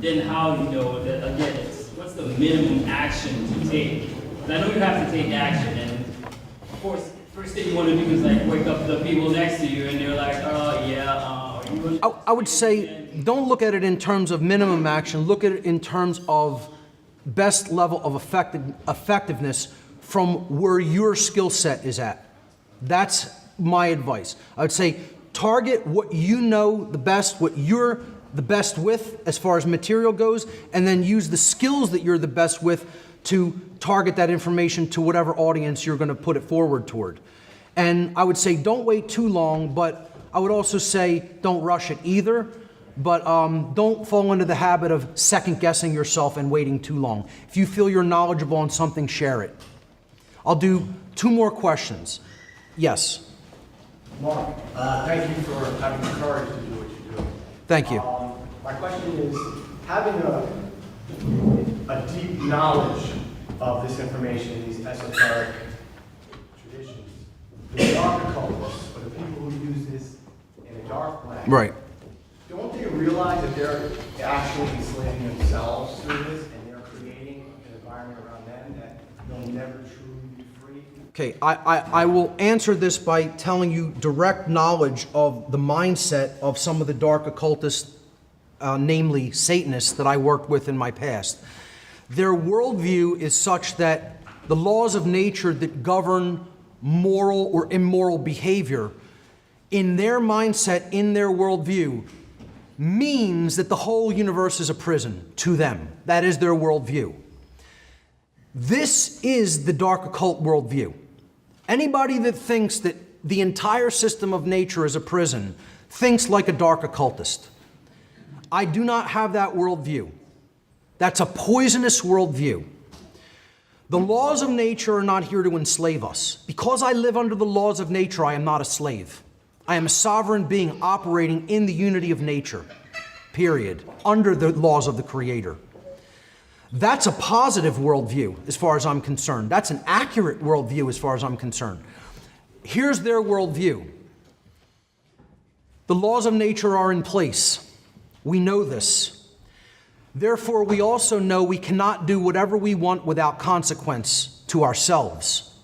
Then how do you know that, again, what's the minimum action to take? And I know you have to take action, and of course, first thing you want to do is like wake up the people next to you, and they're like, oh yeah, I would say don't look at it in terms of minimum action. Look at it in terms of best level of effectiveness from where your skill set is at. That's my advice. I would say target what you know the best, what you're the best with as far as material goes, and then use the skills that you're the best with to target that information to whatever audience you're going to put it forward toward. And I would say don't wait too long, but I would also say don't rush it either, but don't fall into the habit of second guessing yourself and waiting too long. If you feel you're knowledgeable on something, share it. I'll do 2 more questions. Yes. Mark, thank you for having the courage to do what you're doing. Thank you. My question is, having a deep knowledge of this information, these esoteric traditions, the dark occultists, or the people who use this in a dark way, Right. don't they realize that they're actually enslaving themselves through this, and they're creating an environment around them that they'll never truly be free? Okay, I will answer this by telling you direct knowledge of the mindset of some of the dark occultists, namely Satanists, that I worked with in my past. Their worldview is such that the laws of nature that govern moral or immoral behavior, in their mindset, in their worldview, means that the whole universe is a prison to them. That is their worldview. This is the dark occult worldview. Anybody that thinks that the entire system of nature is a prison thinks like a dark occultist. I do not have that worldview. That's a poisonous worldview. The laws of nature are not here to enslave us. Because I live under the laws of nature, I am not a slave. I am a sovereign being operating in the unity of nature, period, under the laws of the Creator. That's a positive worldview as far as I'm concerned. That's an accurate worldview as far as I'm concerned. Here's their worldview. The laws of nature are in place. We know this. Therefore, we also know we cannot do whatever we want without consequence to ourselves.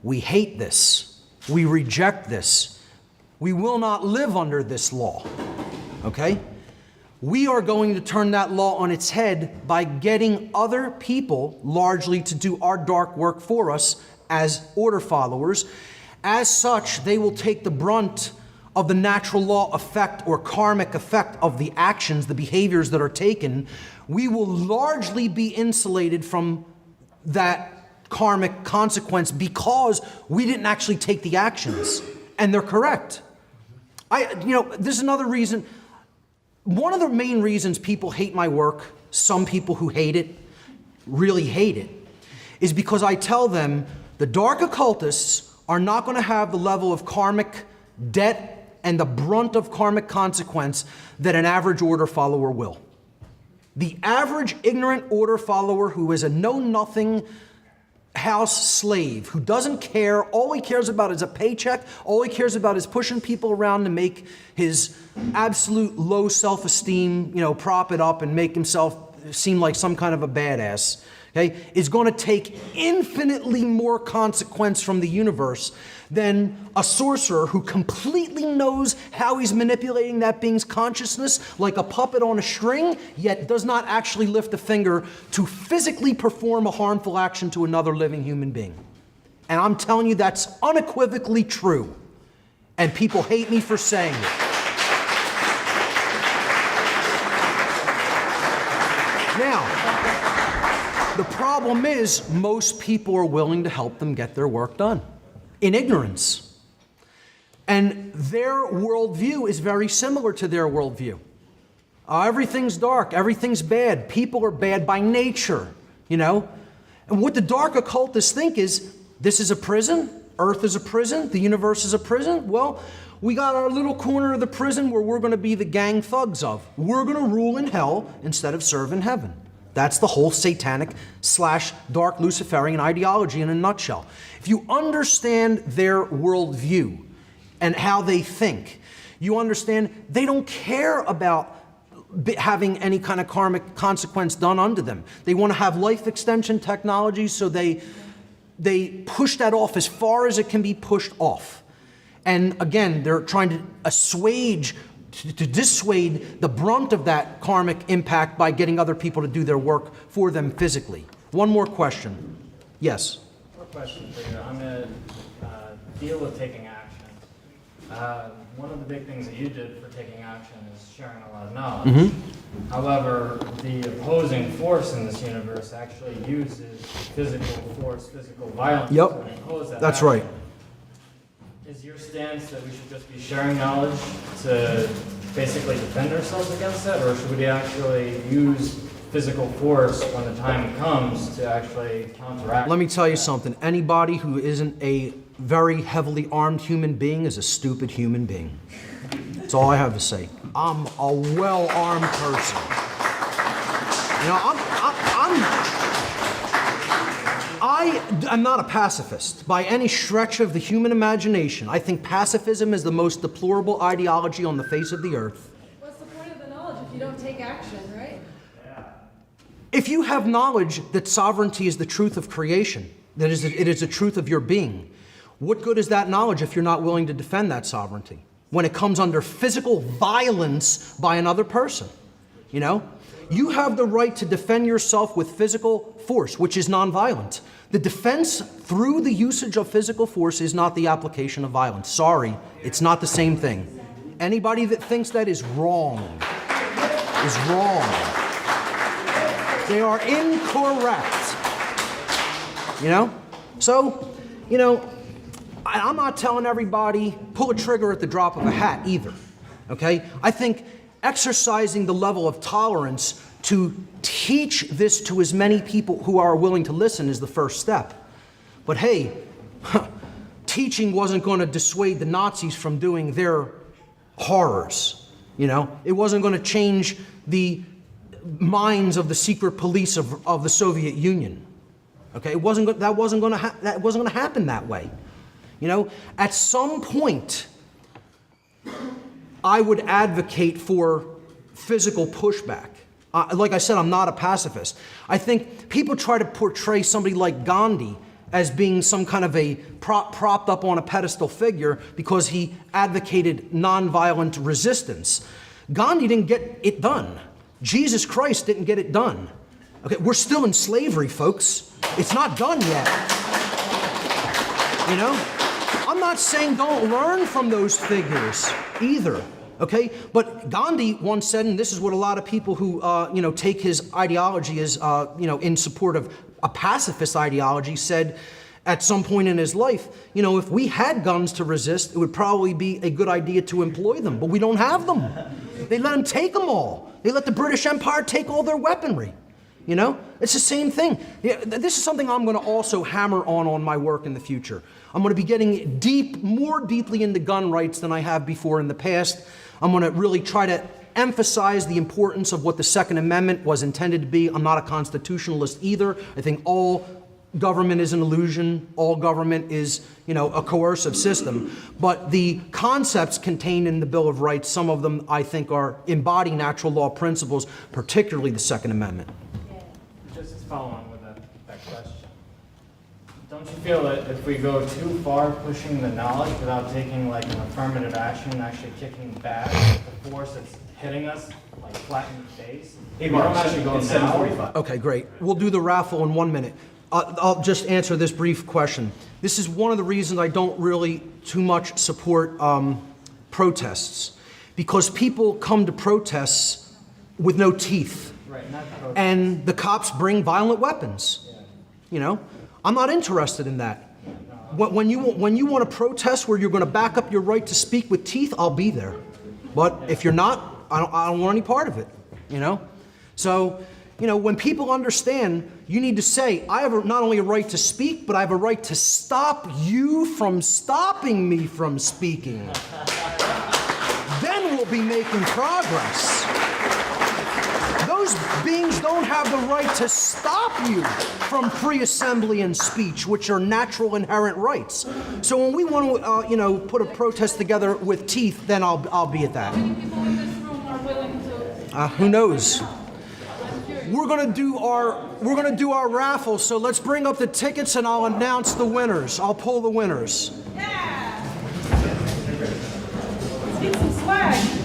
We hate this. We reject this. We will not live under this law. Okay? We are going to turn that law on its head by getting other people largely to do our dark work for us as order followers. As such, they will take the brunt of the natural law effect or karmic effect of the actions, the behaviors that are taken. We will largely be insulated from that karmic consequence because we didn't actually take the actions. And they're correct. This is another reason. One of the main reasons people hate my work, some people who hate it, really hate it, is because I tell them the dark occultists are not going to have the level of karmic debt and the brunt of karmic consequence that an average order follower will. The average ignorant order follower who is a know-nothing house slave, who doesn't care, all he cares about is a paycheck, all he cares about is pushing people around to make his absolute low self-esteem, prop it up and make himself seem like some kind of a badass, okay, is going to take infinitely more consequence from the universe than a sorcerer who completely knows how he's manipulating that being's consciousness like a puppet on a string, yet does not actually lift a finger to physically perform a harmful action to another living human being. And I'm telling you that's unequivocally true. And people hate me for saying it. Now, the problem is most people are willing to help them get their work done in ignorance. And their worldview is very similar to their worldview. Everything's dark, everything's bad, people are bad by nature, And what the dark occultists think is, this is a prison, Earth is a prison, the universe is a prison. Well, we got our little corner of the prison where we're going to be the gang thugs of. We're going to rule in hell instead of serve in heaven. That's the whole satanic / dark Luciferian ideology in a nutshell. If you understand their worldview and how they think, you understand they don't care about having any kind of karmic consequence done unto them. They want to have life extension technology, so they push that off as far as it can be pushed off. And again, they're trying to to dissuade the brunt of that karmic impact by getting other people to do their work for them physically. One more question. Yes? One question for you. On the deal with taking action, one of the big things that you did for taking action is sharing a lot of knowledge. Mm-hmm. However, the opposing force in this universe actually uses physical force, physical violence to impose that That's action. right. Is your stance that we should just be sharing knowledge to basically defend ourselves against that, or should we actually use physical force when the time comes to actually counteract? Let me tell you something. Anybody who isn't a very heavily armed human being is a stupid human being. That's all I have to say. I'm a well-armed person. I am not a pacifist by any stretch of the human imagination. I think pacifism is the most deplorable ideology on the face of the earth. What's the point of the knowledge if you don't take action, right? If you have knowledge that sovereignty is the truth of creation, that it is the truth of your being, what good is that knowledge if you're not willing to defend that sovereignty when it comes under physical violence by another person? You have the right to defend yourself with physical force, which is nonviolent. The defense through the usage of physical force is not the application of violence. Sorry, it's not the same thing. Anybody that thinks that is wrong. They are incorrect. So, I'm not telling everybody pull a trigger at the drop of a hat either. Okay? I think exercising the level of tolerance to teach this to as many people who are willing to listen is the first step. But hey, teaching wasn't going to dissuade the Nazis from doing their horrors. It wasn't going to change the minds of the secret police of the Soviet Union. Okay, that wasn't going to happen that way. At some point, I would advocate for physical pushback. Like I said, I'm not a pacifist. I think people try to portray somebody like Gandhi as being some kind of a propped up on a pedestal figure because he advocated nonviolent resistance. Gandhi didn't get it done. Jesus Christ didn't get it done. Okay, we're still in slavery, folks. It's not done yet. You know? I'm not saying don't learn from those figures either. Okay, but Gandhi once said, and this is what a lot of people who take his ideology as in support of a pacifist ideology said at some point in his life, if we had guns to resist, it would probably be a good idea to employ them, but we don't have them. They let them take them all. They let the British Empire take all their weaponry. It's the same thing. This is something I'm going to also hammer on my work in the future. I'm going to be getting more deeply into gun rights than I have before in the past. I'm going to really try to emphasize the importance of what the Second Amendment was intended to be. I'm not a constitutionalist either. I think all government is an illusion. All government is, a coercive system. But the concepts contained in the Bill of Rights, some of them I think embody natural law principles, particularly the Second Amendment. Just following with that question. Don't you feel that if we go too far pushing the knowledge without taking like an affirmative action and actually kicking back the force that's hitting us, like flat in the face? Hey, we Mark, don't actually go it's now. 7:45. Okay, great. We'll do the raffle in 1 minute. I'll just answer this brief question. This is one of the reasons I don't really too much support protests, because people come to protests with no teeth. Right, not protest. And the cops bring violent weapons. I'm not interested in that. When you want to protest where you're going to back up your right to speak with teeth, I'll be there. But if you're not, I don't want any part of it. So, when people understand, you need to say, I have not only a right to speak, but I have a right to stop you from stopping me from speaking. Then we'll be making progress. Those beings don't have the right to stop you from free assembly and speech, which are natural inherent rights. So when we want to, put a protest together with teeth, then I'll be at that. How many people in this room are willing to? Who knows? We're gonna do our raffle. So let's bring up the tickets, and I'll announce the winners. I'll pull the winners. Yeah. Let's get some swag.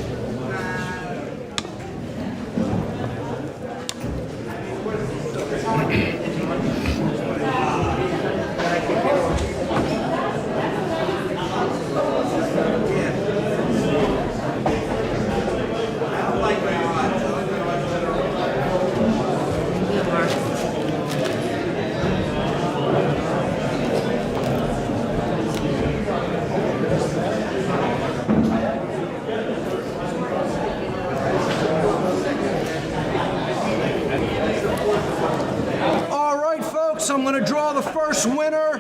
I'm going to draw the first winner.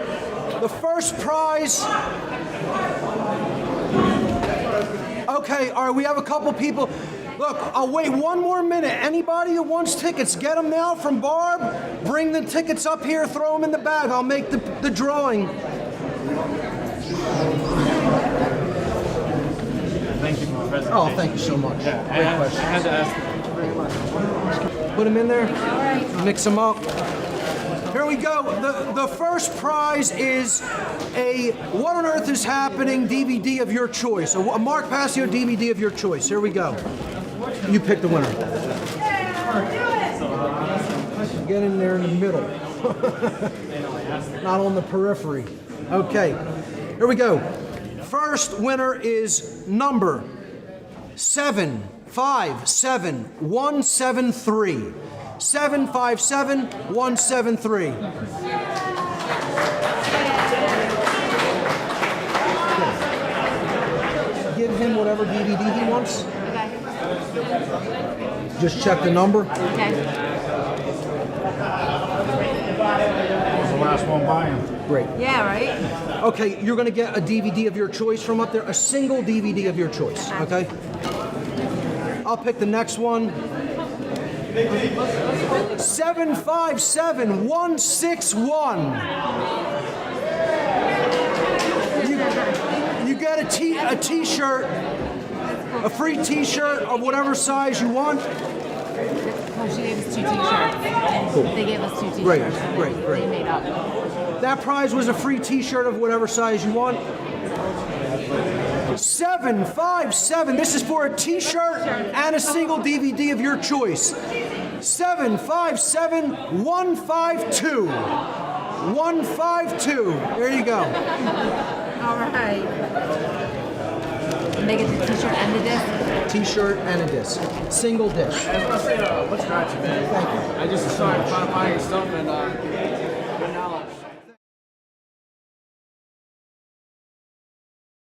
The first prize. Okay, all right, we have a couple people. Look, I'll wait 1 more minute. Anybody who wants tickets, get them now from Barb. Bring the tickets up here, throw them in the bag. I'll make the drawing. Thank you for the presentation. Oh, thank you so much. Yeah, Great I question. had to ask. Thank you very much. Put them in there. Mix them up. Here we go. The first prize is a What on Earth is Happening DVD of your choice. A Mark Passio DVD of your choice. Here we go. You pick the winner. Get in there in the middle. Not on the periphery. Okay. Here we go. First winner is number 757173. 757173. Give him whatever DVD he wants. Okay. Just check the number. Okay. The last one buying. Great. Yeah, right? Okay, you're going to get a DVD of your choice from up there, a single DVD of your choice, okay? I'll pick the next one. 757161. You get a t-shirt. A free T-shirt of whatever size you want. Oh, she gave us 2 T-shirts. And they gave us 2 T-shirts. Great, and then great, great. They made up. That prize was a free T-shirt of whatever size you want. 757. This is for a T-shirt and a single DVD of your choice. 757-152. 152. There you go. All right. And they get the T-shirt and the disc. T-shirt and a disc. Single disc. I was gonna say, what's got you, man? Thank you. I just started buying stuff and